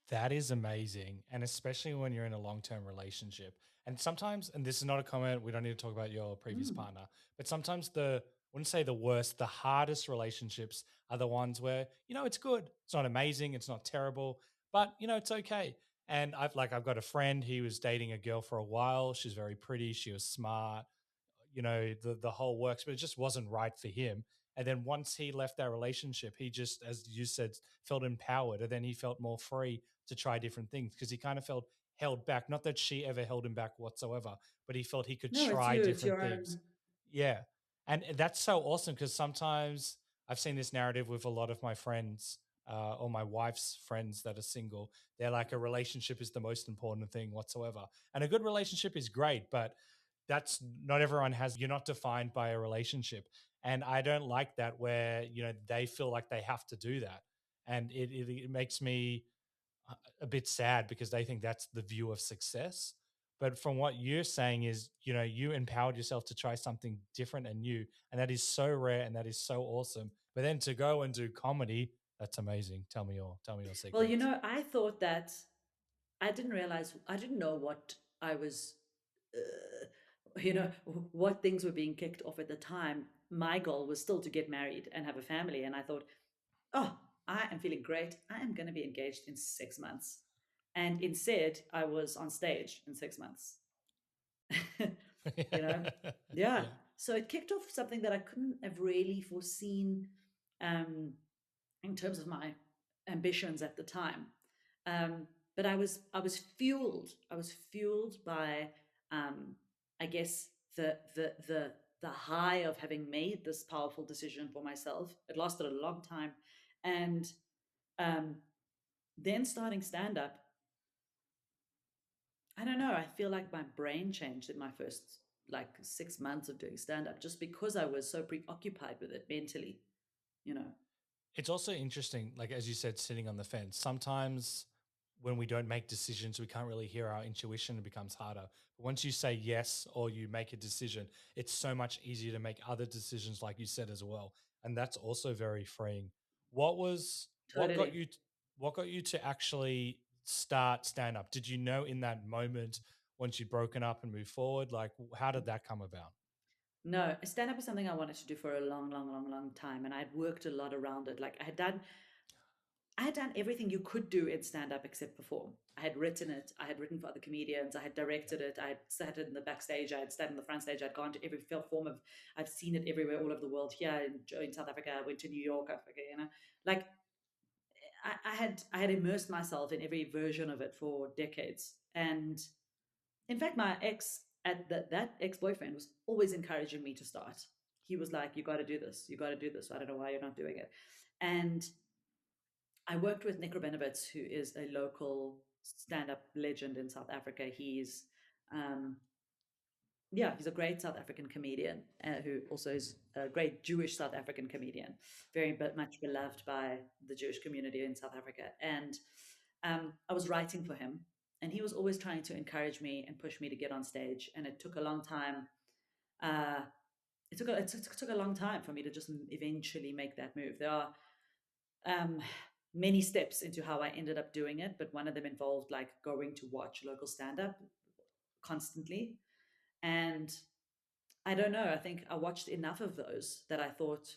That is amazing. And especially when you're in a long term relationship. And sometimes, and this is not a comment, we don't need to talk about your previous Mm. partner, but sometimes I wouldn't say the worst, the hardest relationships are the ones where, it's good. It's not amazing. It's not terrible, but, it's okay. And I've got a friend, he was dating a girl for a while. She's very pretty. She was smart, the whole works, but it just wasn't right for him. And then once he left that relationship, he just, as you said, felt empowered, and then he felt more free to try different things because he kind of felt held back. Not that she ever held him back whatsoever, but he felt he could No, it's try you. It's different your things. own. Yeah. And that's so awesome because sometimes I've seen this narrative with a lot of my friends, or my wife's friends that are single. They're like, a relationship is the most important thing whatsoever. And a good relationship is great, but that's not everyone has. You're not defined by a relationship. And I don't like that where, they feel like they have to do that. And it makes me a bit sad because they think that's the view of success. But from what you're saying is, you empowered yourself to try something different and new. And that is so rare and that is so awesome. But then to go and do comedy, that's amazing. Tell me your Well, secrets. I thought that I didn't know what I was, what things were being kicked off at the time. My goal was still to get married and have a family. And I thought, oh, I am feeling great. I am going to be engaged in 6 months. And instead, I was on stage in 6 months. you know? Yeah. Yeah. So it kicked off something that I couldn't have really foreseen um, in terms of my ambitions at the time. But I was fueled. I was fueled by um, I guess the high of having made this powerful decision for myself. It lasted a long time, and um, then starting stand up. I don't know. I feel like my brain changed in my first like 6 months of doing stand up just because I was so preoccupied with it mentally, you know. It's also interesting, like as you said, sitting on the fence. Sometimes when we don't make decisions, we can't really hear our intuition. It becomes harder. But once you say yes or you make a decision, it's so much easier to make other decisions, like you said as well. And that's also very freeing. What was what got Totally. you what got you to actually start stand up? Did you know in that moment once you'd broken up and moved forward? Like how did that come about? No, stand up is something I wanted to do for a long, long, long, long time. And I'd worked a lot around it. Like I had done everything you could do in stand up except perform. I had written it. I had written for other comedians. I had Yeah. directed it. I had sat in the backstage. I had sat in the front stage. I'd gone to every form of. I've seen it everywhere, all over the world. Here in South Africa, I went to New York, Africa. Like I had immersed myself in every version of it for decades. And in fact, my ex at that ex boyfriend was always encouraging me to start. He was like, "You got to do this. You got to do this. I don't know why you're not doing it." And I worked with Nick Rabinovitz, who is a local stand-up legend in South Africa. Um, he's a great South African comedian who also is a great Jewish South African comedian, very much beloved by the Jewish community in South Africa. And I was writing for him, and he was always trying to encourage me and push me to get on stage. And it took a long time. Uh, it took a long time for me to just eventually make that move. There are um, many steps into how I ended up doing it, but one of them involved like going to watch local stand up constantly. And I don't know, I think I watched enough of those that I thought,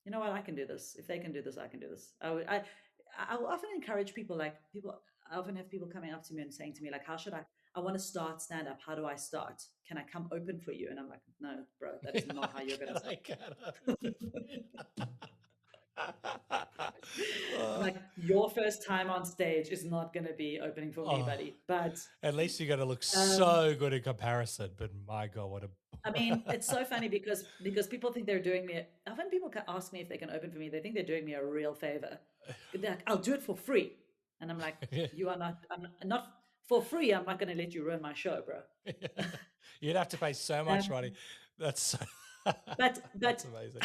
you know what, I can do this. If they can do this, I can do this. I will often encourage people, like people, I often have people coming up to me and saying to me, like, how should I want to start stand up. How do I start? Can I come open for you? And I'm like, no, bro, that is not how you're going to Can I start. get I'm oh, like, your first time on stage is not going to be opening for me, oh, buddy. But at least you got to look um, so good in comparison. But my God, what I mean, it's a so funny because people think they're doing me. Often people ask me if they can open for me. They think they're doing me a real favor. They're like, I'll do it for free, and I'm like, you are not. I'm not for free. I'm not going to let you ruin my show, bro. You'd have to pay so much money. Um, That's so but that's but amazing.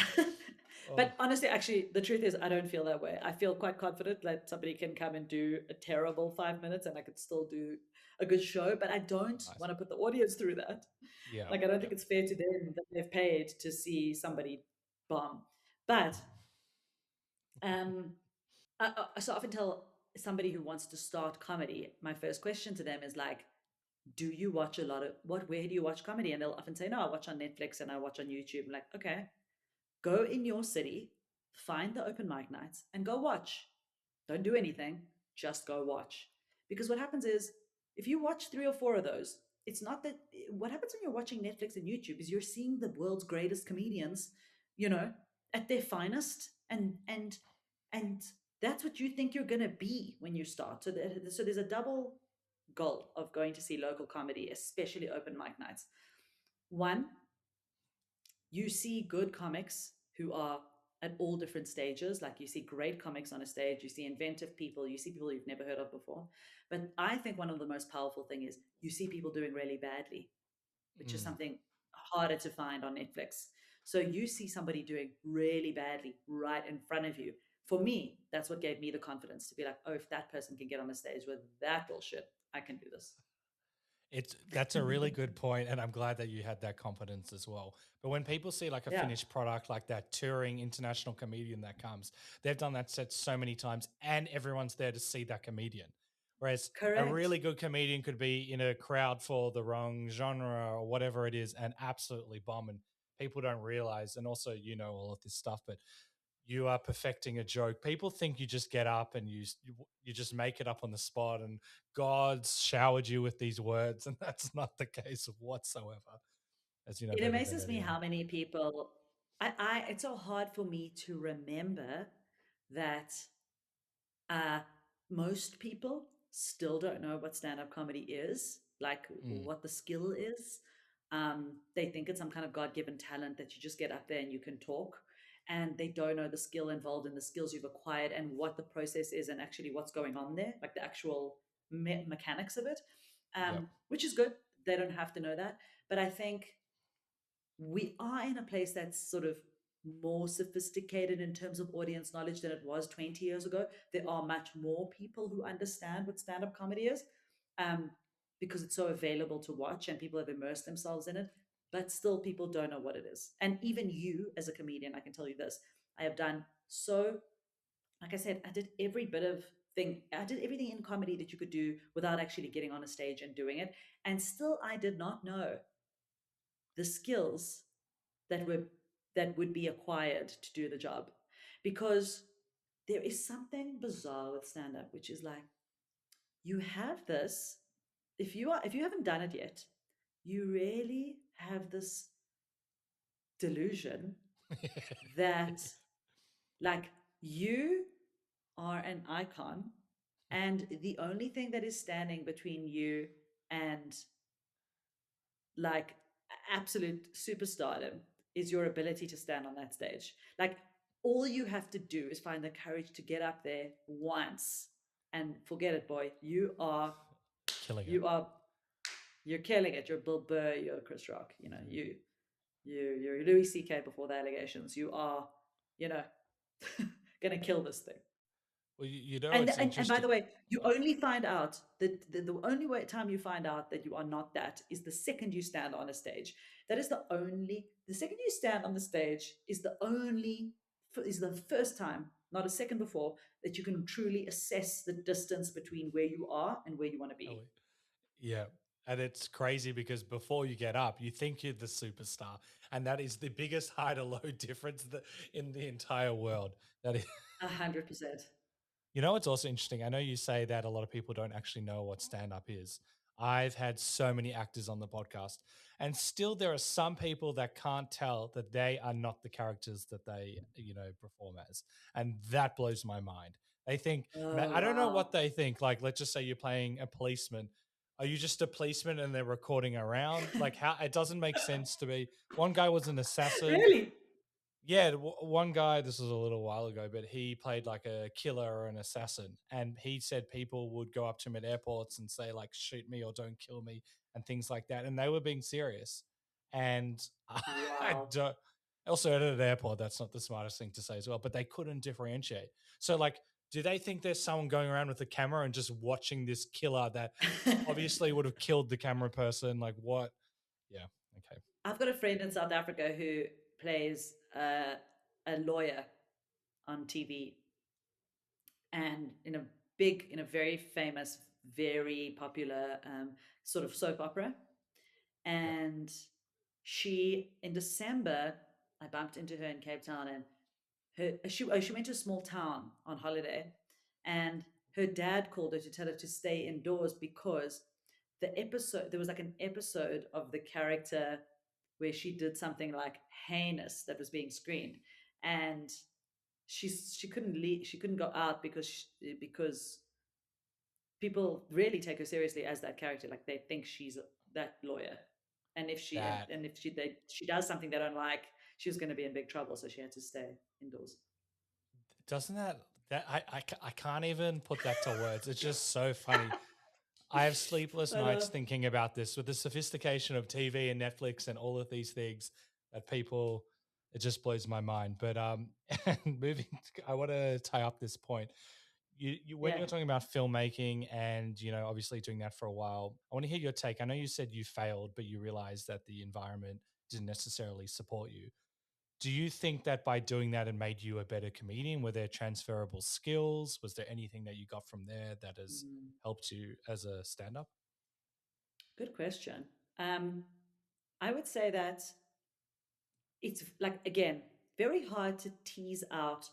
Oh, but honestly, actually, the truth is, I don't feel that way. I feel quite confident that somebody can come and do a terrible 5 minutes, and I could still do a good show. But I don't nice. want to put the audience through that. Yeah, Like, I don't yeah. think it's fair to them that they've paid to see somebody bomb. But um, I so often tell somebody who wants to start comedy, my first question to them is like, do you watch a lot of where do you watch comedy? And they'll often say, no, I watch on Netflix and I watch on YouTube. I'm like, okay, go in your city, find the open mic nights, and go watch. Don't do anything, just go watch. Because what happens is, if you watch three or four of those, it's not that what happens when you're watching Netflix and YouTube is you're seeing the world's greatest comedians, you know, at their finest, and that's what you think you're gonna be when you start. So there's a double goal of going to see local comedy, especially open mic nights. One, you see good comics who are at all different stages. Like you see great comics on a stage, you see inventive people, you see people you've never heard of before. But I think one of the most powerful thing is you see people doing really badly, which is Mm. something harder to find on Netflix. So you see somebody doing really badly right in front of you. For me, that's what gave me the confidence to be like, oh, if that person can get on the stage with that bullshit, I can do this. It's that's a really good point, and I'm glad that you had that confidence as well. But when people see like a Yeah, finished product like that touring international comedian that comes, they've done that set so many times, and everyone's there to see that comedian. Whereas a correct. really good comedian could be in a crowd for the wrong genre or whatever it is, and absolutely bomb, and people don't realize. And also, you know all of this stuff, but you are perfecting a joke. People think you just get up and you just make it up on the spot, and God's showered you with these words, and that's not the case whatsoever. As you know It better than amazes me anyone. how many people it's so hard for me to remember that Uh, most people still don't know what stand-up comedy is, like Mm, what the skill is. They think it's some kind of God-given talent that you just get up there and you can talk, and they don't know the skill involved and the skills you've acquired and what the process is and actually what's going on there, like the actual mechanics of it, yep. which is good. They don't have to know that, but I think we are in a place that's sort of more sophisticated in terms of audience knowledge than it was 20 years ago. There are much more people who understand what stand up comedy is, um, because it's so available to watch and people have immersed themselves in it. But still, people don't know what it is. And even you, as a comedian, I can tell you this, I have done so, like I said, I did every bit of thing. I did everything in comedy that you could do without actually getting on a stage and doing it. And still, I did not know the skills that were that would be acquired to do the job, because there is something bizarre with stand up, which is like, you have this, if you haven't done it yet, you really have this delusion that, like, you are an icon, and the only thing that is standing between you and, like, absolute superstardom is your ability to stand on that stage. Like, all you have to do is find the courage to get up there once and forget it, boy. Killing it. You are you're killing it. You're Bill Burr, you're Chris Rock, you're Louis CK before the allegations. You are, you know, gonna kill this thing. Well, you know, And, it's and by interesting. the way, you only find out that the only time you find out that you are not that is the second you stand on a stage. That is the second you stand on the stage is the first time, not a second before, that you can truly assess the distance between where you are and where you want to Oh, be. wait. Yeah. And it's crazy because before you get up, you think you're the superstar. And that is the biggest high to low difference in the entire world. That is, 100%. you know, it's also interesting. I know you say that a lot of people don't actually know what stand up is. I've had so many actors on the podcast, and still there are some people that can't tell that they are not the characters that they, perform as. And that blows my mind. They think, Oh I don't know what wow. they think. Like, let's just say you're playing a policeman. Are you just a policeman and they're recording around? Like, how it doesn't make sense to me. One guy was an assassin. Really? Yeah, one guy, this was a little while ago, but he played like a killer or an assassin. And he said people would go up to him at airports and say, like, shoot me or don't kill me and things like that. And they were being serious. And I Wow. don't, also at an airport, that's not the smartest thing to say as well, but they couldn't differentiate. So, like, do they think there's someone going around with a camera and just watching this killer that obviously would have killed the camera person? Like, what? Yeah. Okay. I've got a friend in South Africa who plays a lawyer on TV, and in a very famous, very popular sort of soap opera. Yep. And she, in December, I bumped into her in Cape Town, and she went to a small town on holiday, and her dad called her to tell her to stay indoors because there was like an episode of the character where she did something like heinous that was being screened, and she couldn't leave, she couldn't go out because people really take her seriously as that character, like they think she's that lawyer, and if she That and if she does something they don't like, she was going to be in big trouble, so she had to stay indoors. doesn't I can't even put that to words. It's just so funny. I have sleepless I nights know. thinking about this with the sophistication of TV and Netflix and all of these things that people, it just blows my mind. But and I want to tie up this point. You when you're Yeah. talking about filmmaking and obviously doing that for a while, I want to hear your take. I know you said you failed, but you realized that the environment didn't necessarily support you. Do you think that by doing that it made you a better comedian? Were there transferable skills? Was there anything that you got from there that has Mm, helped you as a stand-up? good question. I would say that it's like, again, very hard to tease out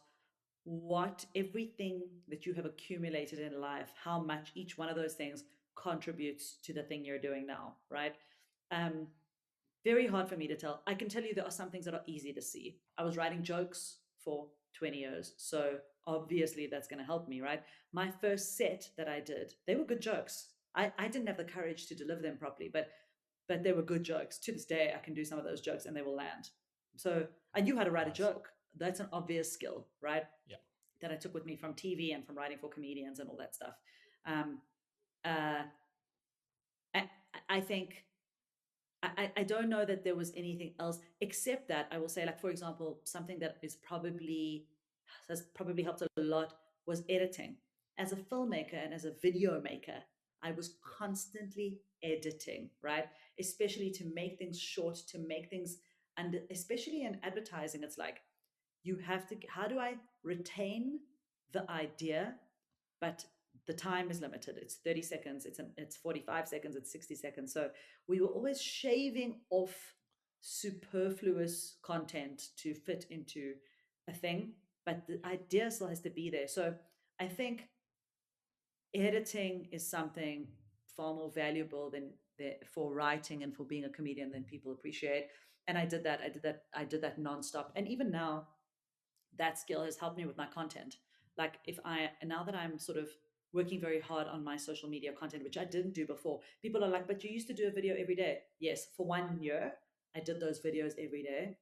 what everything that you have accumulated in life, how much each one of those things contributes to the thing you're doing now, right? Um, very hard for me to tell. I can tell you there are some things that are easy to see. I was writing jokes for 20 years. So obviously that's going to help me, right? My first set that I did, they were good jokes. I didn't have the courage to deliver them properly, but they were good jokes. To this day, I can do some of those jokes and they will land. So I knew how to write a joke. That's an obvious skill, right? Yeah. That I took with me from TV and from writing for comedians and all that stuff. Um, uh, I think I don't know that there was anything else except that I will say, like, for example, something that has probably helped a lot was editing. As a filmmaker and as a video maker, I was constantly editing, right? Especially to make things short, to make things, and especially in advertising, it's like you have to, how do I retain the idea, but the time is limited. It's 30 seconds, it's 45 seconds, it's 60 seconds. So we were always shaving off superfluous content to fit into a thing, but the idea still has to be there. So I think editing is something far more valuable than for writing and for being a comedian than people appreciate. And I did that nonstop. And even now, that skill has helped me with my content. Like if I now that I'm sort of working very hard on my social media content, which I didn't do before, people are like, but you used to do a video every day. Yes, for 1 year, I did those videos every day.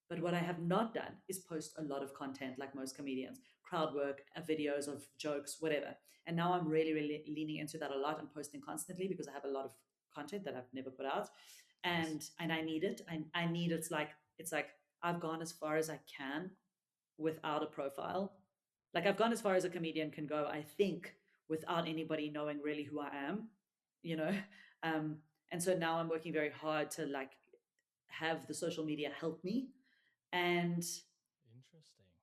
But what I have not done is post a lot of content like most comedians, crowd work, videos of jokes, whatever. And now I'm really, really leaning into that a lot and posting constantly because I have a lot of content that I've never put out. And I need it. I need it's like I've gone as far as I can without a profile. Like I've gone as far as a comedian can go, I think, without anybody knowing really who I am, you know. And so now I'm working very hard to like have the social media help me and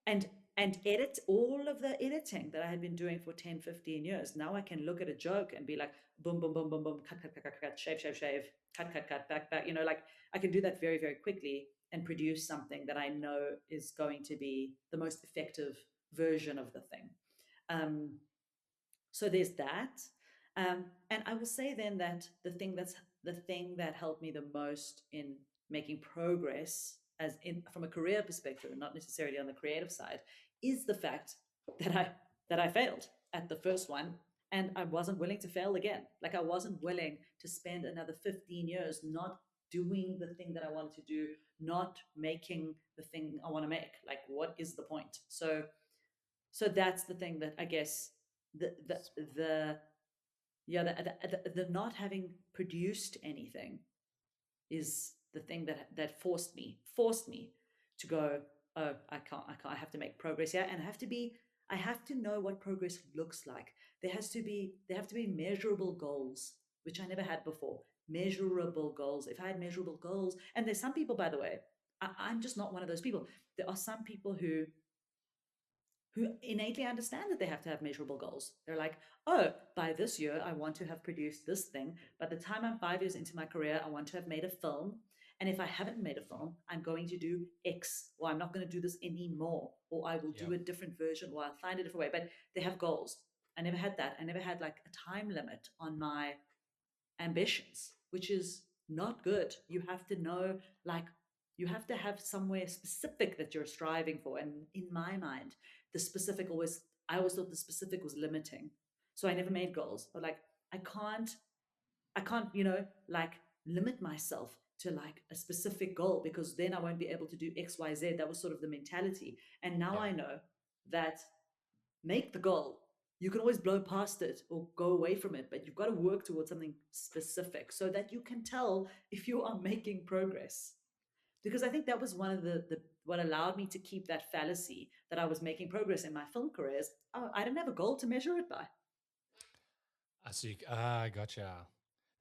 Interesting. and edit all of the editing that I had been doing for 10, 15 years. Now I can look at a joke and be like, boom, boom, boom, boom, boom, cut, shave, shave, shave, cut, back, you know, like I can do that very, very quickly and produce something that I know is going to be the most effective version of the thing. Um, so there's that. And I will say then that the thing that helped me the most in making progress as in from a career perspective, not necessarily on the creative side, is the fact that I failed at the first one and I wasn't willing to fail again. Like I wasn't willing to spend another 15 years not doing the thing that I wanted to do, not making the thing I want to make. Like what is the point? So that's the thing that I guess the yeah the not having produced anything is the thing that forced me to go, oh, I have to make progress here, and I have to know what progress looks like. There have to be measurable goals, which I never had before. Measurable goals. If I had measurable goals, and there's some people, by the way, I'm just not one of those people. There are some people who innately understand that they have to have measurable goals. They're like, oh, by this year, I want to have produced this thing. By the time I'm 5 years into my career, I want to have made a film. And if I haven't made a film, I'm going to do X, or I'm not going to do this anymore, or I will do a different version, or I'll find a different way. But they have goals. I never had that. I never had like a time limit on my ambitions, which is not good. You have to know, like, you have to have somewhere specific that you're striving for. And in my mind, I always thought the specific was limiting. So I never made goals. But like, I can't, like limit myself to like a specific goal because then I won't be able to do X, Y, Z. That was sort of the mentality. And now I know that make the goal. You can always blow past it or go away from it, but you've got to work towards something specific so that you can tell if you are making progress. Because I think that was one of the what allowed me to keep that fallacy that I was making progress in my film careers. Oh, I didn't have a goal to measure it by. I see. Gotcha.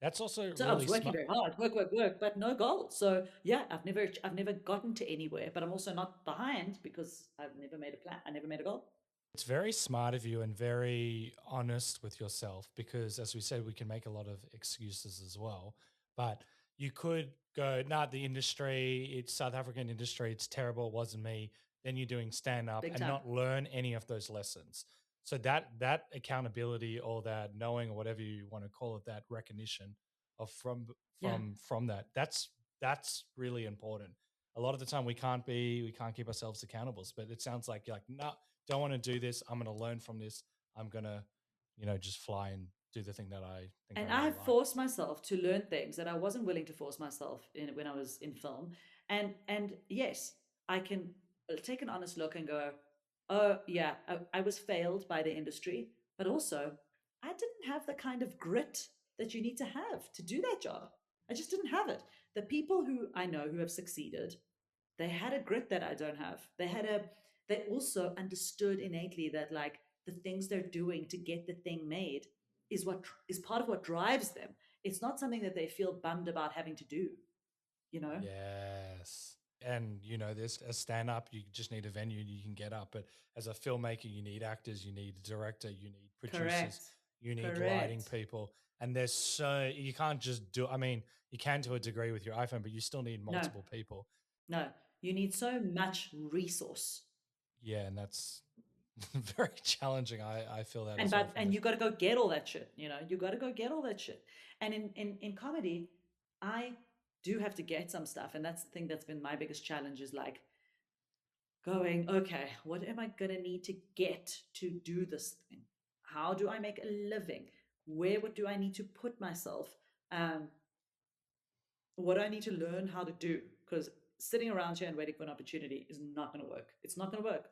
That's also So I really was working smart. very hard, work, but no goal. So yeah, I've never gotten to anywhere, but I'm also not behind because I've never made a plan. I never made a goal. It's very smart of you and very honest with yourself because, as we said, we can make a lot of excuses as well. But you could go, nah, the industry, it's South African industry, it's terrible, it wasn't me. then you're doing stand up Big and time. not learn any of those lessons. So that accountability or that knowing or whatever you want to call it, that recognition of Yeah. from that's really important. A lot of the time we can't keep ourselves accountable, but it sounds like you're like, no, don't want to do this. I'm going to learn from this. I'm going to, just fly and do the thing that I think I And I really have like. forced myself to learn things that I wasn't willing to force myself in when I was in film. And yes, I can take an honest look and go, oh yeah, I was failed by the industry, but also I didn't have the kind of grit that you need to do that job. I just didn't have it. The people who I know who have succeeded, they had a grit that I don't have. They also understood innately that like the things they're doing to get the thing made is what is part of what drives them. It's not something that they feel bummed about having to do, you know? Yes. And this as stand up, you just need a venue and you can get up. But as a filmmaker, you need actors, you need a director, you need producers, Correct. you need lighting Correct. people. And there's so you can't just do, I mean, you can to a degree with your iPhone, but you still need No, multiple people. no. You need so much resource. Yeah, and that's very challenging. I feel that And as well but from and the you gotta go get all that shit, you know. You gotta go get all that shit. And in comedy, I do have to get some stuff. And that's the thing that's been my biggest challenge is like going, okay, what am I going to need to get to do this thing? How do I make a living? What do I need to put myself? Um, what do I need to learn how to do? Because sitting around here and waiting for an opportunity is not going to work. It's not going to work.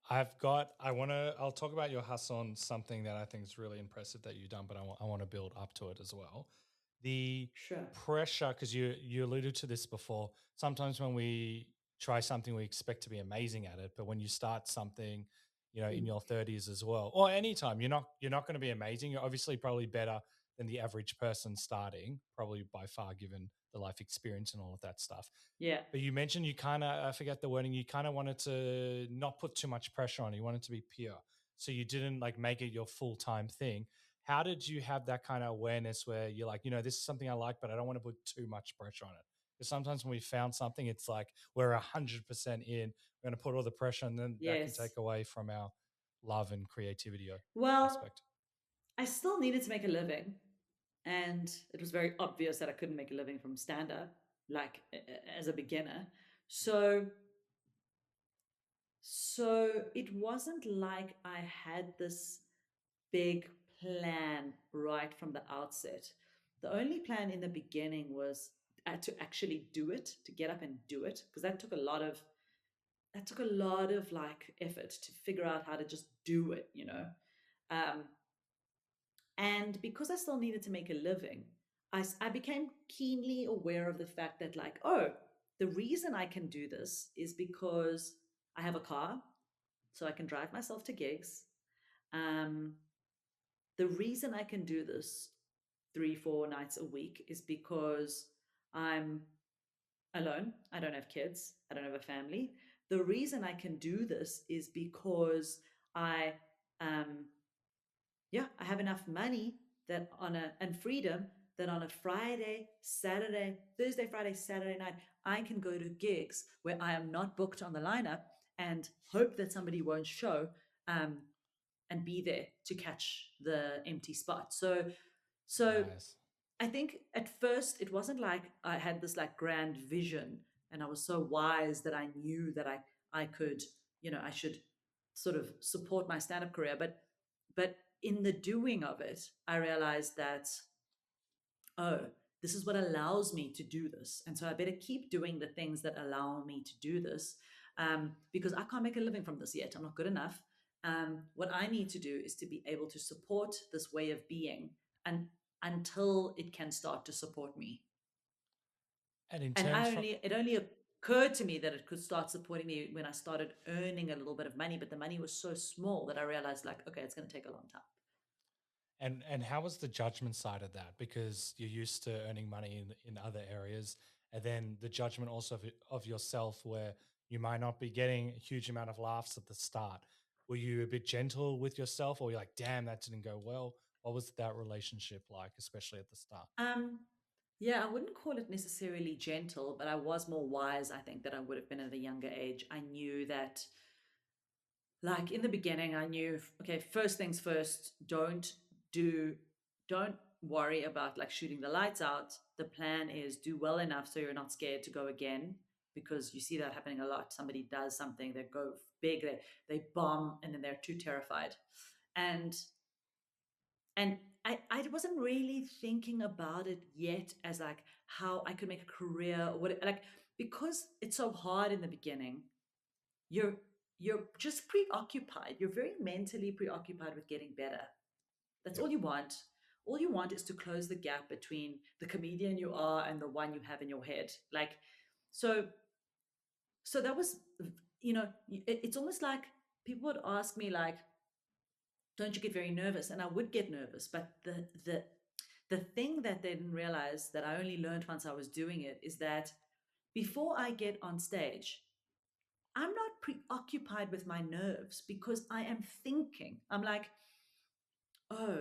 I'll talk about your hustle on something that I think is really impressive that you've done, but I want to build up to it as well. The Sure. pressure, because you alluded to this before, sometimes when we try something, we expect to be amazing at it. But when you start something, in Mm. your 30s as well, or anytime, you're not going to be amazing. You're obviously probably better than the average person starting, probably by far, given the life experience and all of that stuff. Yeah. But you mentioned you kind of, I forget the wording, you kind of wanted to not put too much pressure on it. You wanted to be pure. So you didn't like make it your full time thing. How did you have that kind of awareness where you're like, this is something I like, but I don't want to put too much pressure on it? Because sometimes when we found something, it's like we're 100% in, we're going to put all the pressure, and then that can Yes. take away from our love and creativity Well, aspect. I still needed to make a living. And it was very obvious that I couldn't make a living from stand up, like as a beginner. So So it wasn't like I had this big plan right from the outset. The only plan in the beginning was to actually do it, to get up and do it, because that took a lot of like effort to figure out how to just do it, you know. Um, and because I still needed to make a living, I became keenly aware of the fact that like, oh, the reason I can do this is because I have a car, so I can drive myself to gigs. Um, the reason I can do this 3, 4 nights a week is because I'm alone. I don't have kids. I don't have a family. The reason I can do this is because I, um, yeah, I have enough money that and freedom that on a Friday, Saturday, Thursday, Friday, Saturday night, I can go to gigs where I am not booked on the lineup and hope that somebody won't show. Um, and be there to catch the empty spot. So Nice. I think at first it wasn't like I had this like grand vision and I was so wise that I knew that I could, I should sort of support my stand-up career. But in the doing of it, I realized that, oh, this is what allows me to do this. And so I better keep doing the things that allow me to do this, because I can't make a living from this yet. I'm not good enough. What I need to do is to be able to support this way of being and until it can start to support me. And in And terms from it only occurred to me that it could start supporting me when I started earning a little bit of money, but the money was so small that I realized like, okay, it's going to take a long time. And how was the judgment side of that? Because you're used to earning money in other areas, and then the judgment also of yourself, where you might not be getting a huge amount of laughs at the start. Were you a bit gentle with yourself, or you're like, "Damn, that didn't go well"? What was that relationship like, especially at the start? Yeah, I wouldn't call it necessarily gentle, but I was more wise, I think, that I would have been at a younger age. I knew that, like in the beginning, I knew, okay, first things first, do, don't worry about like shooting the lights out. The plan is do well enough so you're not scared to go again, because you see that happening a lot. Somebody does something, they go big, they bomb, and then they're too terrified. And I wasn't really thinking about it yet as like how I could make a career or what, like, because it's so hard in the beginning, you're you're just preoccupied. You're very mentally preoccupied with getting better. That's Yep. all you want. All you want is to close the gap between the comedian you are and the one you have in your head. Like, so so that was, it's almost like people would ask me like, don't you get very nervous? And I would get nervous, but the thing that they didn't realize, that I only learned once I was doing it, is that before I get on stage, I'm not preoccupied with my nerves because I am thinking. I'm like, oh,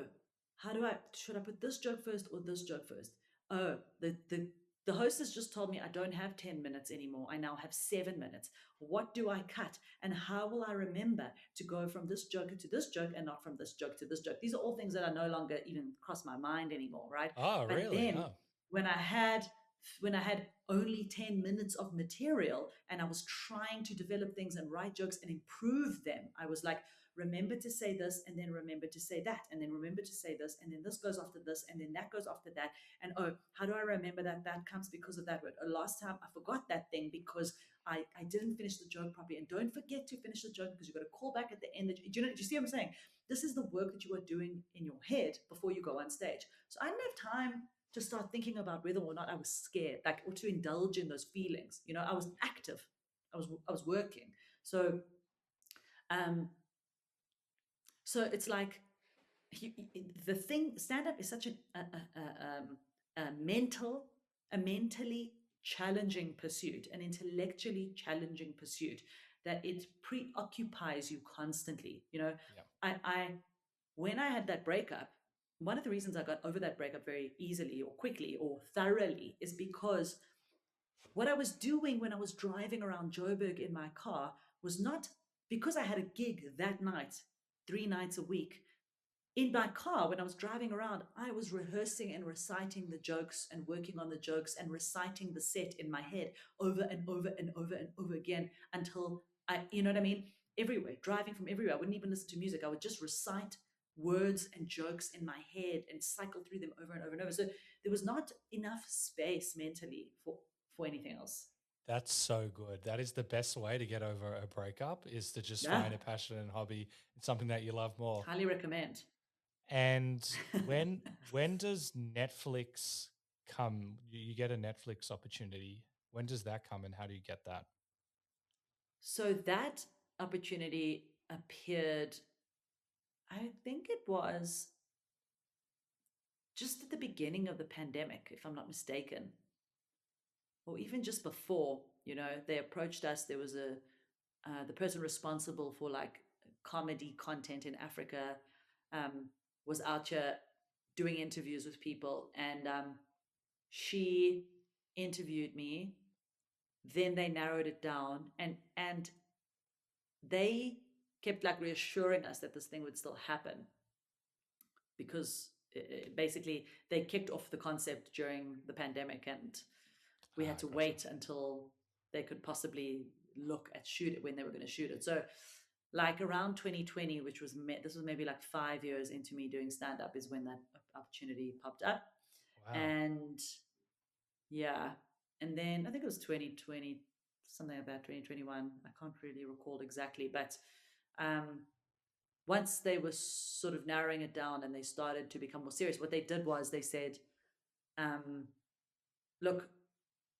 how do I, should I put this joke first or this joke first? Oh, the hostess just told me I don't have 10 minutes anymore. I now have 7 minutes. What do I cut? And how will I remember to go from this joke to this joke and not from this joke to this joke? These are all things that are no longer even cross my mind anymore, right? Oh, But really? then Oh, when I had when I had only 10 minutes of material and I was trying to develop things and write jokes and improve them, I was like, remember to say this, and then remember to say that, and then remember to say this, and then this goes after this, and then that goes after that. And oh, how do I remember that that comes because of that word? Last time I forgot that thing because I didn't finish the joke properly. And don't forget to finish the joke because you've got to call back at the end. Do you see what I'm saying? This is the work that you are doing in your head before you go on stage. So I didn't have time to start thinking about whether or not I was scared, like, or to indulge in those feelings. I was active. I was working. So um so it's like, the thing, stand up is such a mental a mentally challenging pursuit, an intellectually challenging pursuit, that it preoccupies you constantly. yeah. I When I had that breakup, one of the reasons I got over that breakup very easily or quickly or thoroughly is because what I was doing when I was driving around Joburg in my car was not because I had a gig that night, 3 nights a week. In my car, when I was driving around, I was rehearsing and reciting the jokes and working on the jokes and reciting the set in my head over and over and over and over again until you know what I mean? Everywhere, driving from everywhere. I wouldn't even listen to music. I would just recite words and jokes in my head and cycle through them over and over and over. So there was not enough space mentally for anything else. That's so good. That is the best way to get over a breakup, is to just Yeah, find a passion and hobby. It's something that you love more. highly recommend. And when when does Netflix come? You get a Netflix opportunity. When does that come and how do you get that? So that opportunity appeared, I think it was just at the beginning of the pandemic, if I'm not mistaken, or even just before. They approached us. There was the person responsible for like comedy content in Africa, um, was out here doing interviews with people, and she interviewed me. Then they narrowed it down, and they kept like reassuring us that this thing would still happen, because basically they kicked off the concept during the pandemic, and we had Ah, to gotcha. wait until they could possibly look at shoot it when they were going to shoot it. So like around 2020, which was this was maybe like 5 years into me doing stand up, is when that opportunity popped up. Wow. And yeah, and then I think it was 2020, something like that, 2021. I can't really recall exactly, but um once they were sort of narrowing it down and they started to become more serious, what they did was they said, um, look,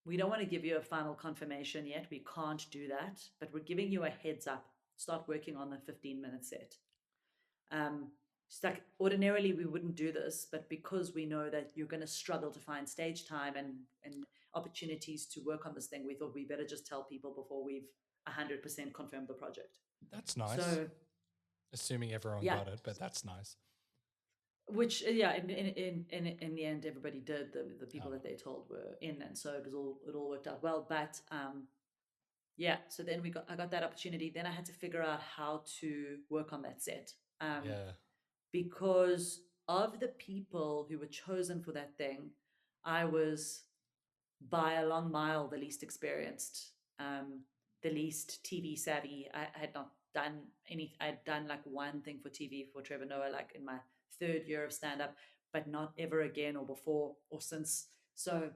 we don't want to give you a final confirmation yet. We can't do that, but we're giving you a heads up. Start working on the 15-minute set. It's like, ordinarily we wouldn't do this, but because we know that you're going to struggle to find stage time and opportunities to work on this thing, we thought we better just tell people before we've 100% confirmed the project. That's nice. So Assuming everyone yeah, got it, but that's nice. which yeah, in the end, everybody did. The people Oh, that they told were in, and so it all worked out well. But yeah, so then I got that opportunity. Then I had to figure out how to work on that set, yeah, because of the people who were chosen for that thing, I was by a long mile the least experienced, the least TV savvy. I had not done any. I'd done like one thing for TV for Trevor Noah, like in my third year of stand up, but not ever again or before or since. So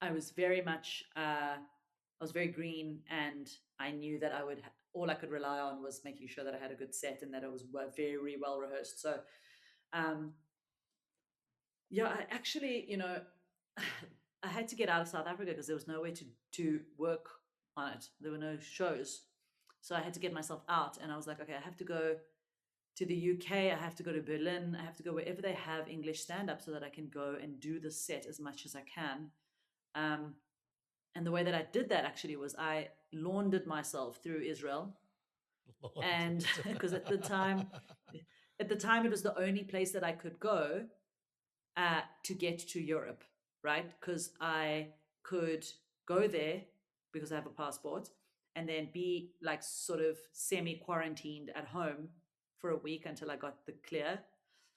I was very much, I was very green, and I knew that all I could rely on was making sure that I had a good set and that it was very well rehearsed. So, um, yeah, I actually, I had to get out of South Africa because there was no way to work on it. There were no shows, so I had to get myself out, and I was like, okay, I have to go to the UK. I have to go to Berlin. I have to go wherever they have English stand up so that I can go and do the set as much as I can. Um, and the way that I did that actually was I laundered myself through Israel, and laundered. because at the time it was the only place that I could go to get to Europe, right? Because I could go there because I have a passport, and then be like sort of semi quarantined at home for a week until I got the clear.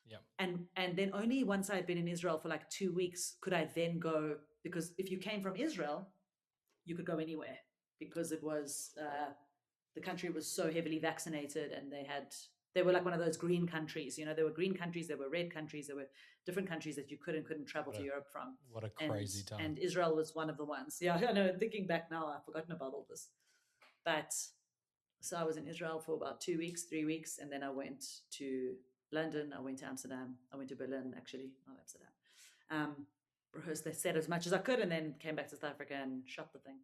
Yeah, And then only once I'd been in Israel for like 2 weeks could I then go, because if you came from Israel, you could go anywhere because it was the country was so heavily vaccinated, and they were like one of those green countries. There were green countries, there were red countries, there were different countries that you couldn't travel what to a Europe from, what a and crazy time. and Israel was one of the ones. Yeah, I know. Thinking back now, I've forgotten about all this. But so I was in Israel for about 2 weeks, 3 weeks, and then I went to London, I went to Amsterdam, I went to Berlin, actually, not Amsterdam. Rehearsed the set as much as I could, and then came back to South Africa and shot the thing.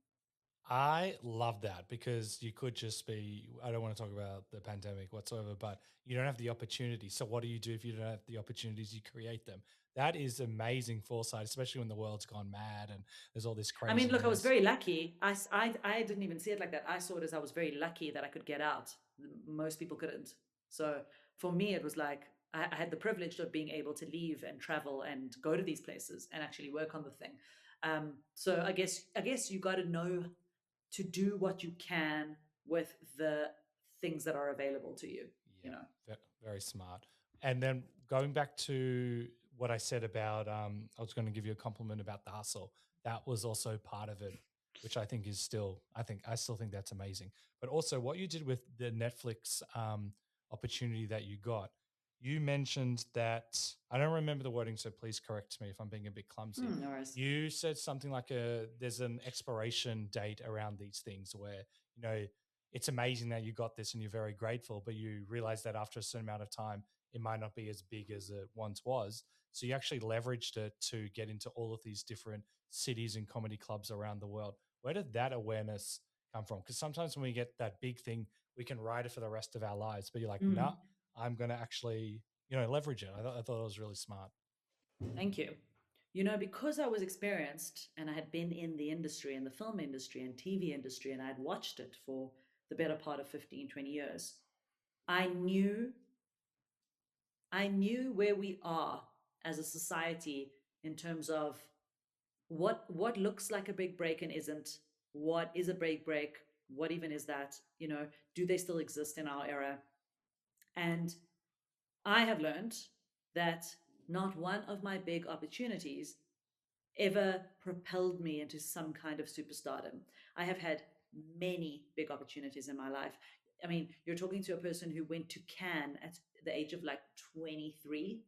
I love that because you could just be, I don't want to talk about the pandemic whatsoever, but you don't have the opportunity. So, what do you do if you don't have the opportunities? You create them. That is amazing foresight, especially when the world's gone mad and there's all this I mean, look, I was craziness. very lucky. I didn't even see it like that. I saw it as I was very lucky that I could get out. Most people couldn't. So for me, it was like I had the privilege of being able to leave and travel and go to these places and actually work on the thing. So I guess you got to know to do what you can with the things that are available to you. You Yeah, know. very smart. And then going back to what I said about, I was going to give you a compliment about the hustle. That was also part of it, which I think is still, I still think that's amazing. But also what you did with the Netflix opportunity that you got, you mentioned that, I don't remember the wording, so please correct me if I'm being a bit clumsy. No worries. You said something like there's an expiration date around these things where, it's amazing that you got this and you're very grateful, but you realize that after a certain amount of time, it might not be as big as it once was. So you actually leveraged it to get into all of these different cities and comedy clubs around the world. Where did that awareness come from? Because sometimes when we get that big thing, we can ride it for the rest of our lives. But you're like, Mm, nah, I'm going to actually, leverage it. I thought it was really smart. thank you. Because I was experienced and I had been in the industry, in the film industry and TV industry, and I had watched it for the better part of 15, 20 years, I knew I knew where we are as a society in terms of what looks like a big break and isn't, what is a break, what even is that, do they still exist in our era? And I have learned that not one of my big opportunities ever propelled me into some kind of superstardom. I have had many big opportunities in my life. I mean, you're talking to a person who went to Cannes at the age of like 23.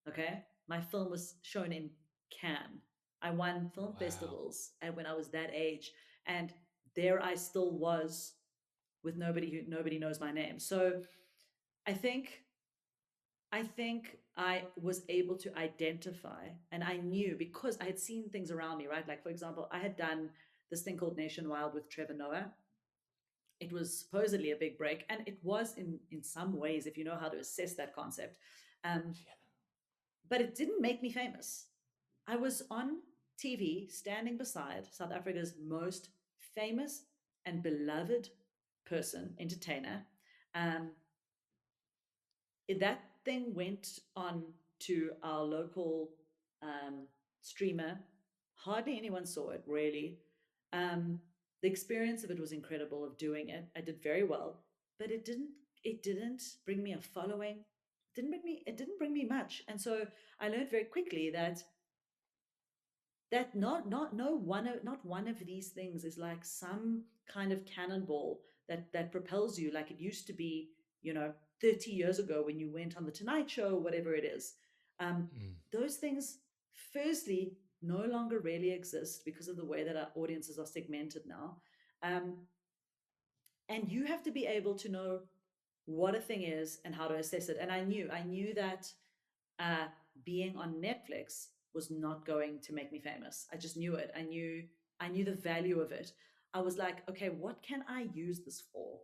Okay. My film was shown in Cannes. I won film Wow. festivals and when I was that age. And there I still was with nobody knows my name. So I think I was able to identify, and I knew because I had seen things around me, right? Like, for example, I had done this thing called Nationwild with Trevor Noah. It was supposedly a big break, and it was in some ways, if you know how to assess that concept. Um, Yeah. but it didn't make me famous. I was on TV standing beside South Africa's most famous and beloved person, entertainer. Um, that thing went on to our local streamer. Hardly anyone saw it, really. Um, the experience of it was incredible. Of doing it, I did very well, but it didn't bring me a following. It didn't bring me much, and so I learned very quickly that not no one of not one of these things is like some kind of cannonball that propels you like it used to be, 30 years ago when you went on the Tonight Show, whatever it is. Mm. Those things, firstly, no longer really exist because of the way that our audiences are segmented now. um, and you have to be able to know what a thing is and how to assess it. And I knew that uh, being on Netflix was not going to make me famous. I just knew it. I knew the value of it. I was like, okay, what can I use this for?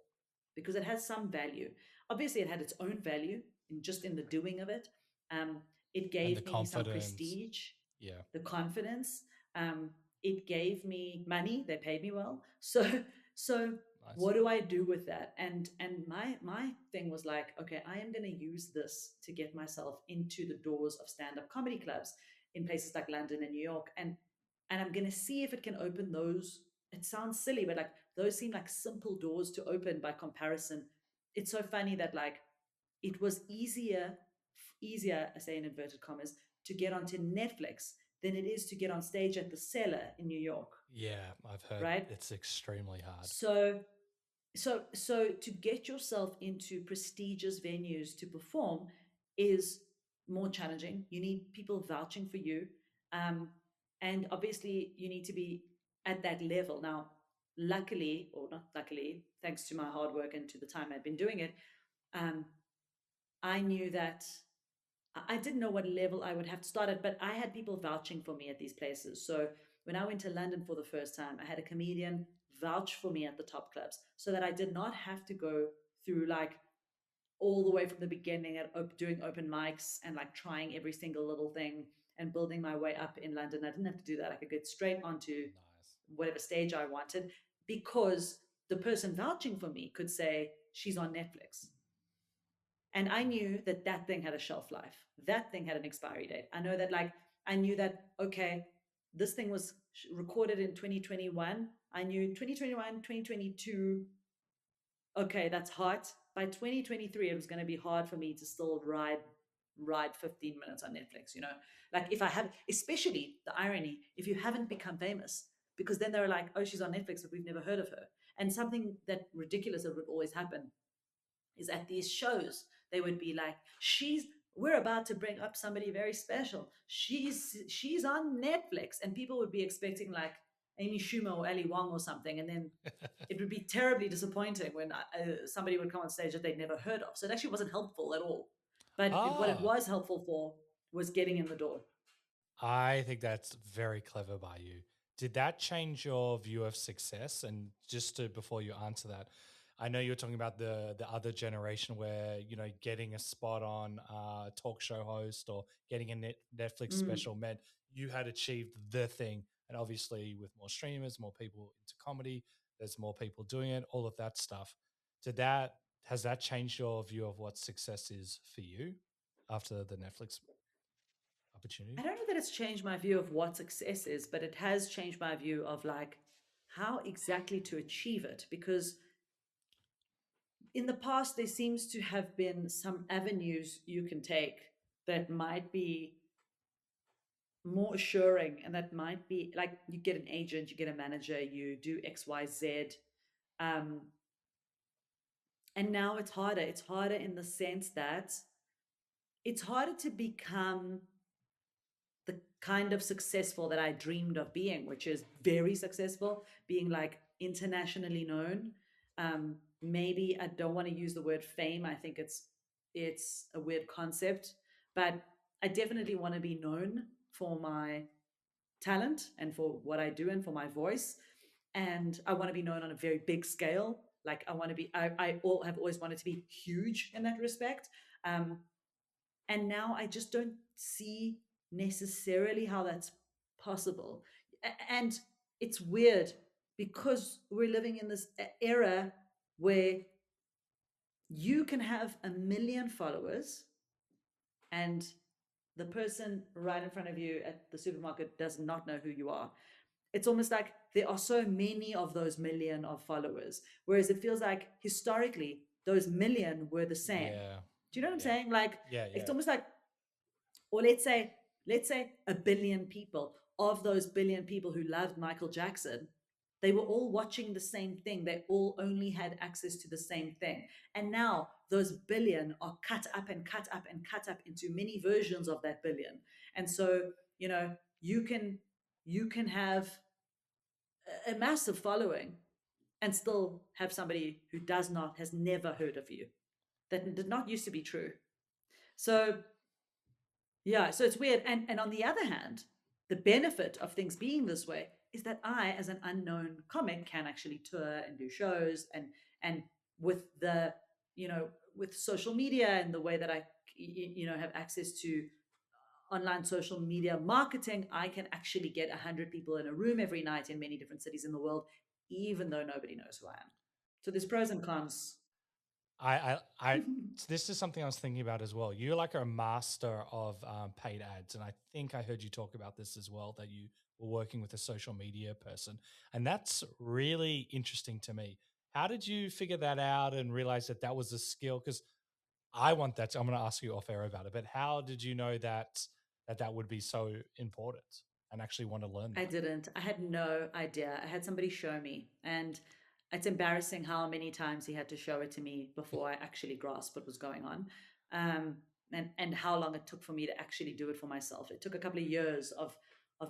Because it has some value. Obviously, it had its own value in the doing of it. Um, it And the gave me some confidence. prestige, Yeah. the confidence. Um, it gave me money. They paid me well. So Nice. what do I do with that? And my thing was like, okay, I am going to use this to get myself into the doors of stand-up comedy clubs in places like London and New York, and I'm going to see if it can open those. It sounds silly, but like those seem like simple doors to open by comparison. It's so funny that like it was easier, I say in inverted commas, to get onto Netflix than it is to get on stage at the Cellar in New York, Yeah, I've heard right? it's extremely hard. So to get yourself into prestigious venues to perform is more challenging. You need people vouching for you, um, and obviously you need to be at that level. Now, luckily or not luckily, thanks to my hard work and to the time I'd been doing it, um, I knew that I didn't know what level I would have to start at, but I had people vouching for me at these places. So when I went to London for the first time, I had a comedian vouch for me at the top clubs so that I did not have to go through like all the way from the beginning at doing open mics and like trying every single little thing and building my way up in London. I didn't have to do that. I could get straight onto Nice. whatever stage I wanted because the person vouching for me could say, she's on Netflix. And I knew that that thing had a shelf life. That thing had an expiry date. I knew that, okay, this thing was recorded in 2021. I knew 2021, 2022, okay, that's hot. By 2023, it was going to be hard for me to still ride 15 minutes on Netflix, Like if I have, especially the irony, if you haven't become famous, because then they're like, oh, she's on Netflix, but we've never heard of her. And something that ridiculous that would always happen is at these shows, they would be like, we're about to bring up somebody very special. She's on Netflix. And people would be expecting like Amy Schumer or Ali Wong or something. And then it would be terribly disappointing when somebody would come on stage that they'd never heard of. So it actually wasn't helpful at all. But what it Ah, was helpful for was getting in the door. I think that's very clever by you. Did that change your view of success? And just to, before you answer that, I know you're talking about the other generation where getting a spot on a talk show host or getting a Netflix Mm. special meant you had achieved the thing. And obviously, with more streamers, more people into comedy, there's more people doing it. All of that stuff. Did that has that changed your view of what success is for you after the Netflix opportunity? I don't know that it's changed my view of what success is, but it has changed my view of like how exactly to achieve it. Because in the past, there seems to have been some avenues you can take that might be more assuring and that might be like you get an agent, you get a manager, you do XYZ. Um, and now it's harder. It's harder in the sense that it's harder to become the kind of successful that I dreamed of being, which is very successful, being like internationally known. Maybe I don't want to use the word fame. I think it's a weird concept, but I definitely want to be known for my talent and for what I do and for my voice. And I want to be known on a very big scale. Like I want to be, have always wanted to be huge in that respect. Um, and now I just don't see necessarily how that's possible. And it's weird because we're living in this era where you can have a million followers and the person right in front of you at the supermarket does not know who you are. It's almost like there are so many of those million of followers, whereas it feels like historically those million were the same. Yeah. Do you know what I'm Yeah. saying? Like Yeah. it's Yeah. almost like, or let's say a billion people, of those billion people who loved Michael Jackson, they were all watching the same thing. They all only had access to the same thing. And now those billion are cut up and cut up and cut up into many versions of that billion. And so, you know, you can have a massive following and still have somebody who has never heard of you. That did not used to be true. So yeah, so it's weird. And on the other hand, the benefit of things being this way is that I, as an unknown comic, can actually tour and do shows, and with the with social media and the way that I have access to online social media marketing, I can actually get 100 people in a room every night in many different cities in the world, even though nobody knows who I am. So there's pros and cons. This is something I was thinking about as well. You're like a master of paid ads. And I think I heard you talk about this as well, that you were working with a social media person. And that's really interesting to me. How did you figure that out and realize that that was a skill? Because I want that. I'm going to ask you off air about it. But how did you know that would be so important and actually want to learn I that? didn't. I had no idea. I had somebody show me, and it's embarrassing how many times he had to show it to me before I actually grasped what was going on, um, and how long it took for me to actually do it for myself. It took a couple of years of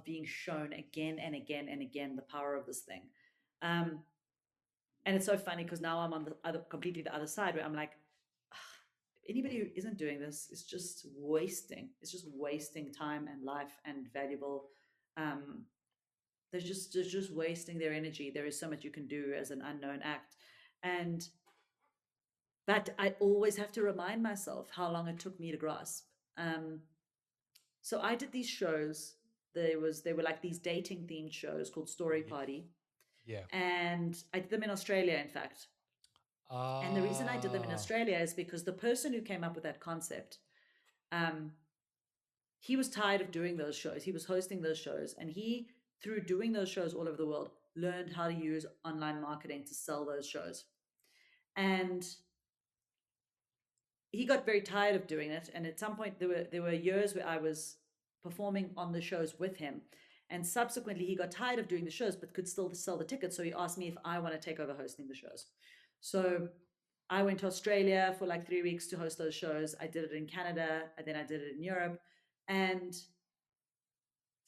being shown again and again and again the power of this thing. Um, and it's so funny because now I'm on the other, completely the other side, where I'm like, "Ugh, anybody who isn't doing this is just wasting. It's just wasting time and life and valuable. Um, they're just wasting their energy. There is so much you can do as an unknown act, and but I always have to remind myself how long it took me to grasp. Um, so I did these shows. They were like these dating themed shows called Story Yeah. Party, Yeah. and I did them in Australia, in fact. And the reason I did them in Ah, Australia is because the person who came up with that concept, um, he was tired of doing those shows. He was hosting those shows, and he, through doing those shows all over the world, learned how to use online marketing to sell those shows. And he got very tired of doing it. And at some point, there were years where I was performing on the shows with him. And subsequently, he got tired of doing the shows, but could still sell the tickets. So he asked me if I want to take over hosting the shows. So I went to Australia for like 3 weeks to host those shows. I did it in Canada, and then I did it in Europe. And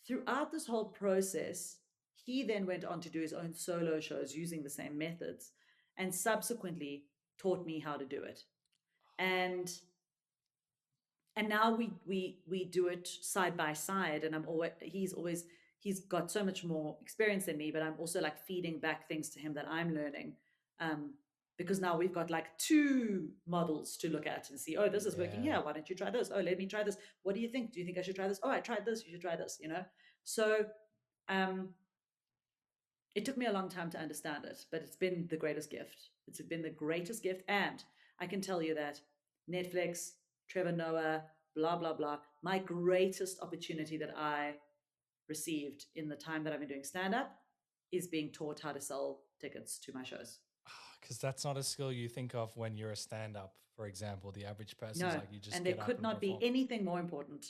throughout this whole process, he then went on to do his own solo shows using the same methods, and subsequently taught me how to do it. And now we do it side by side, and he's got so much more experience than me, but I'm also like feeding back things to him that I'm learning. um, because now we've got like two models to look at and see, oh, this is working yeah. here, why don't you try this? Oh, let me try this. What do you think? Do you think I should try this? Oh, I tried this, you should try this, so um, it took me a long time to understand it, but it's been the greatest gift. It's been the greatest gift. And I can tell you that Netflix, Trevor Noah, blah, blah, blah, my greatest opportunity that I received in the time that I've been doing stand up is being taught how to sell tickets to my shows. Because that's not a skill you think of when you're a stand up, for example. The average person's No, like, you just and there get up could and not be perform. anything more important.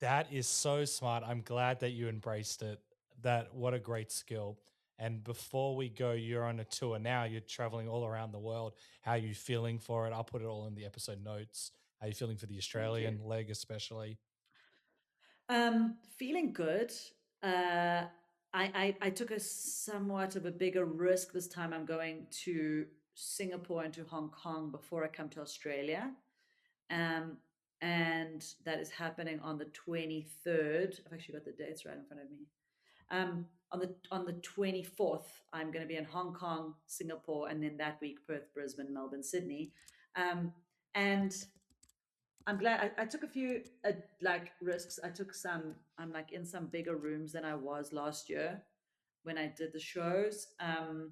That is so smart. I'm glad that you embraced it. That what a great skill. And before we go, you're on a tour now. You're traveling all around the world. How are you feeling for it? I'll put it all in the episode notes. How are you feeling for the Thank you. Australian leg, especially? Feeling good. Uh, I took a somewhat of a bigger risk this time. I'm going to Singapore and to Hong Kong before I come to Australia. Um, and that is happening on the 23rd. I've actually got the dates right in front of me. On the 24th, I'm going to be in Hong Kong, Singapore, and then that week, Perth, Brisbane, Melbourne, Sydney. Um, and I'm glad I took a few like risks. I took some. I'm like in some bigger rooms than I was last year when I did the shows. And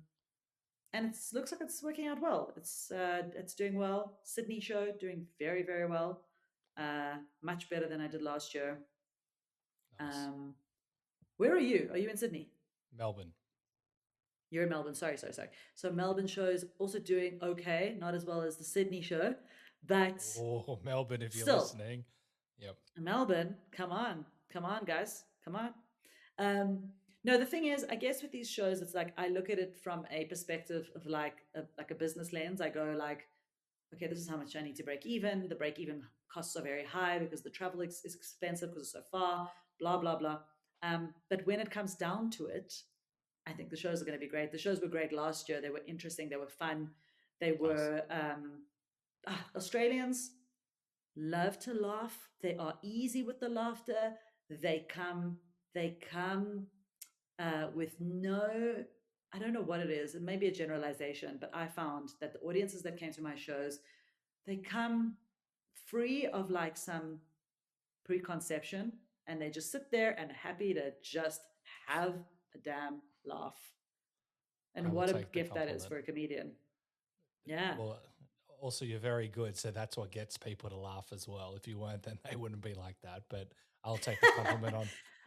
it looks like it's working out well. It's doing well. Sydney show doing very, very well. Much better than I did last year. Nice. Where are you? Are you in Sydney? Melbourne. You're in Melbourne. Sorry. So Melbourne show is also doing okay, not as well as the Sydney show, but Oh, Melbourne, if you're still, listening. Yep. Melbourne, come on, guys, come on. Um, no, the thing is, I guess with these shows, it's like I look at it from a perspective of like a business lens. I go like, okay, this is how much I need to break even. The break even costs are very high because the travel is expensive because it's so far. Blah blah blah. But when it comes down to it, I think the shows are going to be great. The shows were great last year. They were interesting. They were fun. They Nice. were Australians love to laugh. They are easy with the laughter. They come. They come with no. I don't know what it is. It may be a generalization, but I found that the audiences that came to my shows, they come free of like some preconception, and they just sit there and happy to just have a damn laugh. I And will what a take the gift that is compliment. for a comedian. Yeah. Well, also, you're very good. So that's what gets people to laugh as well. If you weren't, then they wouldn't be like that. But I'll take the compliment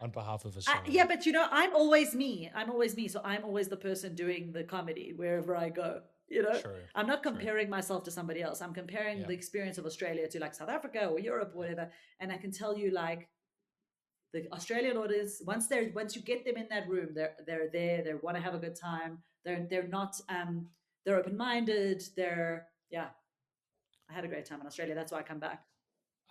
on behalf of Yeah, Australia. but you know, I'm always me. I'm always me. So I'm always the person doing the comedy wherever I go. You know, True. I'm not True. comparing myself to somebody else. I'm comparing Yeah. the experience of Australia to like South Africa or Europe or Yeah. whatever. And I can tell you, like, the Australian audience, once you get them in that room, they're there. They want to have a good time. They're not they're open minded. Yeah. I had a great time in Australia. That's why I come back.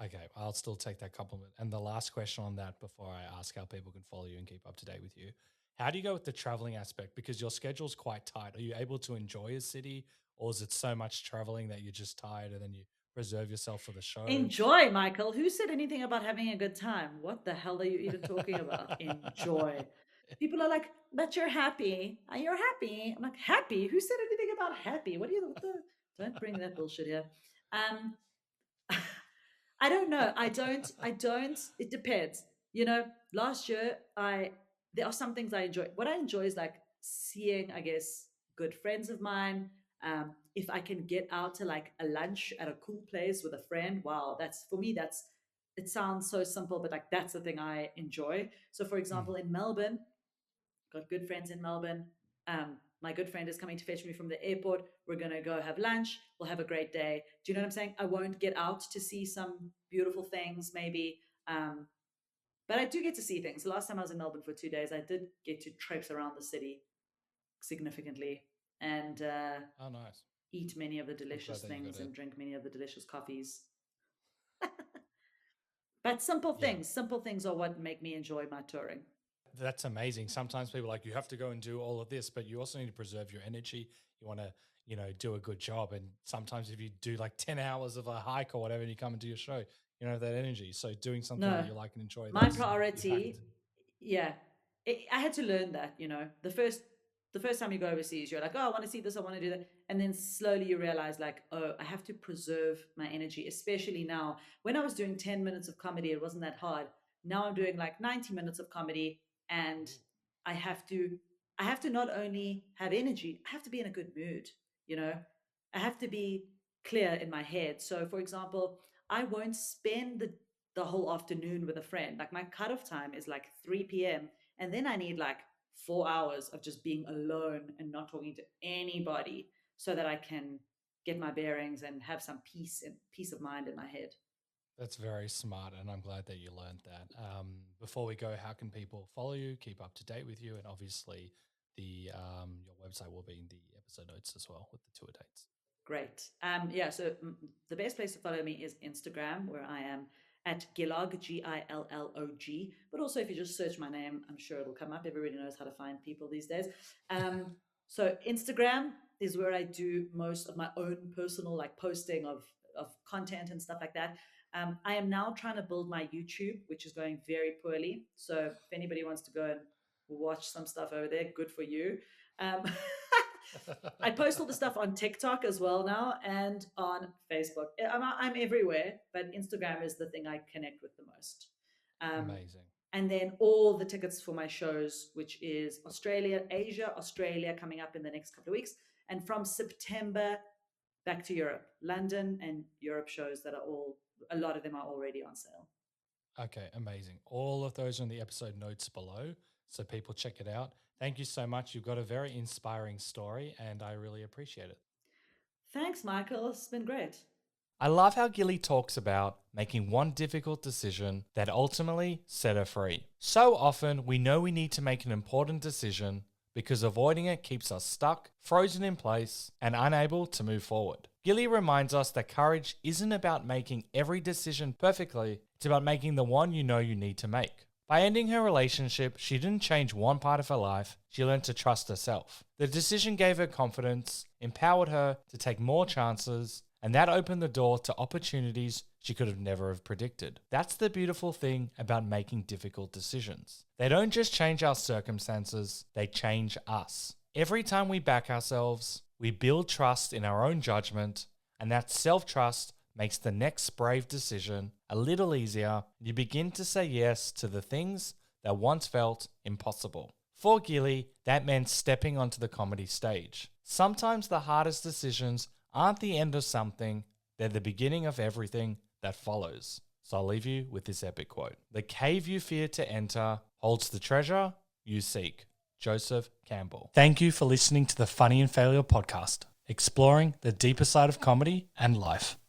Okay, I'll still take that compliment. And the last question on that before I ask how people can follow you and keep up to date with you. How do you go with the traveling aspect? Because your schedule's quite tight. Are you able to enjoy a city, or is it so much traveling that you're just tired and then you reserve yourself for the show? Enjoy, Michael. Who said anything about having a good time? What the hell are you even talking about? Enjoy. People are like, but you're happy. You're happy. I'm like, happy? Who said anything about happy? What the? Don't bring that bullshit here. Um, I don't know. I don't. It depends. You know, last year there are some things I enjoy. What I enjoy is like seeing, I guess, good friends of mine. If I can get out to like a lunch at a cool place with a friend, wow, that's for me, that's it sounds so simple, but like that's the thing I enjoy. So for Mm. example, in Melbourne, got good friends in Melbourne. My good friend is coming to fetch me from the airport. We're going to go have lunch. We'll have a great day. Do you know what I'm saying? I won't get out to see some beautiful things, maybe. But I do get to see things. The last time I was in Melbourne for 2 days, I did get to traipse around the city significantly and Oh, nice. eat many of the I'm glad delicious that you got things it. and drink many of the delicious coffees. But Yeah. simple things are what make me enjoy my touring. That's amazing. Sometimes people are like, you have to go and do all of this, but you also need to preserve your energy. You want to, do a good job. And sometimes if you do like 10 hours of a hike or whatever and you come and do your show, you don't have that energy. So doing something that No, you like and enjoy, my that's you have priority, to. yeah, I had to learn that. You know, the first time you go overseas, you're like, oh, I want to see this, I want to do that, and then slowly you realize, like, oh, I have to preserve my energy, especially now. When I was doing 10 minutes of comedy, it wasn't that hard. Now I'm doing like 90 minutes of comedy, and Ooh. I have to, I have to not only have energy, I have to be in a good mood. You know, I have to be clear in my head. So, for example, I won't spend the whole afternoon with a friend. Like my cutoff time is like 3 p.m. And then I need like 4 hours of just being alone and not talking to anybody so that I can get my bearings and have some peace of mind in my head. That's very smart. And I'm glad that you learned that. Before we go, how can people follow you, keep up to date with you? And obviously, your website will be in the episode notes as well with the tour dates. Great. Yeah, so the best place to follow me is Instagram, where I am at Gillog, Gillog. But also, if you just search my name, I'm sure it'll come up. Everybody knows how to find people these days. So Instagram is where I do most of my own personal like posting of content and stuff like that. I am now trying to build my YouTube, which is going very poorly. So if anybody wants to go and watch some stuff over there, good for you. Um, I post all the stuff on TikTok as well now and on Facebook. I'm everywhere, but Instagram is the thing I connect with the most. Um, Amazing. and then all the tickets for my shows, which is Australia coming up in the next couple of weeks. And from September back to Europe, London and Europe shows that are all a lot of them are already on sale. Okay, amazing. All of those are in the episode notes below, so people check it out. Thank you so much. You've got a very inspiring story, and I really appreciate it. Thanks, Michael. It's been great. I love how Gilli talks about making one difficult decision that ultimately set her free. So often, we know we need to make an important decision because avoiding it keeps us stuck, frozen in place, and unable to move forward. Gilli reminds us that courage isn't about making every decision perfectly, it's about making the one you know you need to make. By ending her relationship, she didn't change one part of her life, she learned to trust herself. The decision gave her confidence, empowered her to take more chances, and that opened the door to opportunities she could have never have predicted. That's the beautiful thing about making difficult decisions. They don't just change our circumstances, they change us. Every time we back ourselves, we build trust in our own judgment, and that self-trust makes the next brave decision a little easier. You begin to say yes to the things that once felt impossible. For Gilli, that meant stepping onto the comedy stage. Sometimes the hardest decisions aren't the end of something, they're the beginning of everything that follows. So I'll leave you with this epic quote. "The cave you fear to enter holds the treasure you seek." Joseph Campbell. Thank you for listening to the Funny in Failure podcast, exploring the deeper side of comedy and life.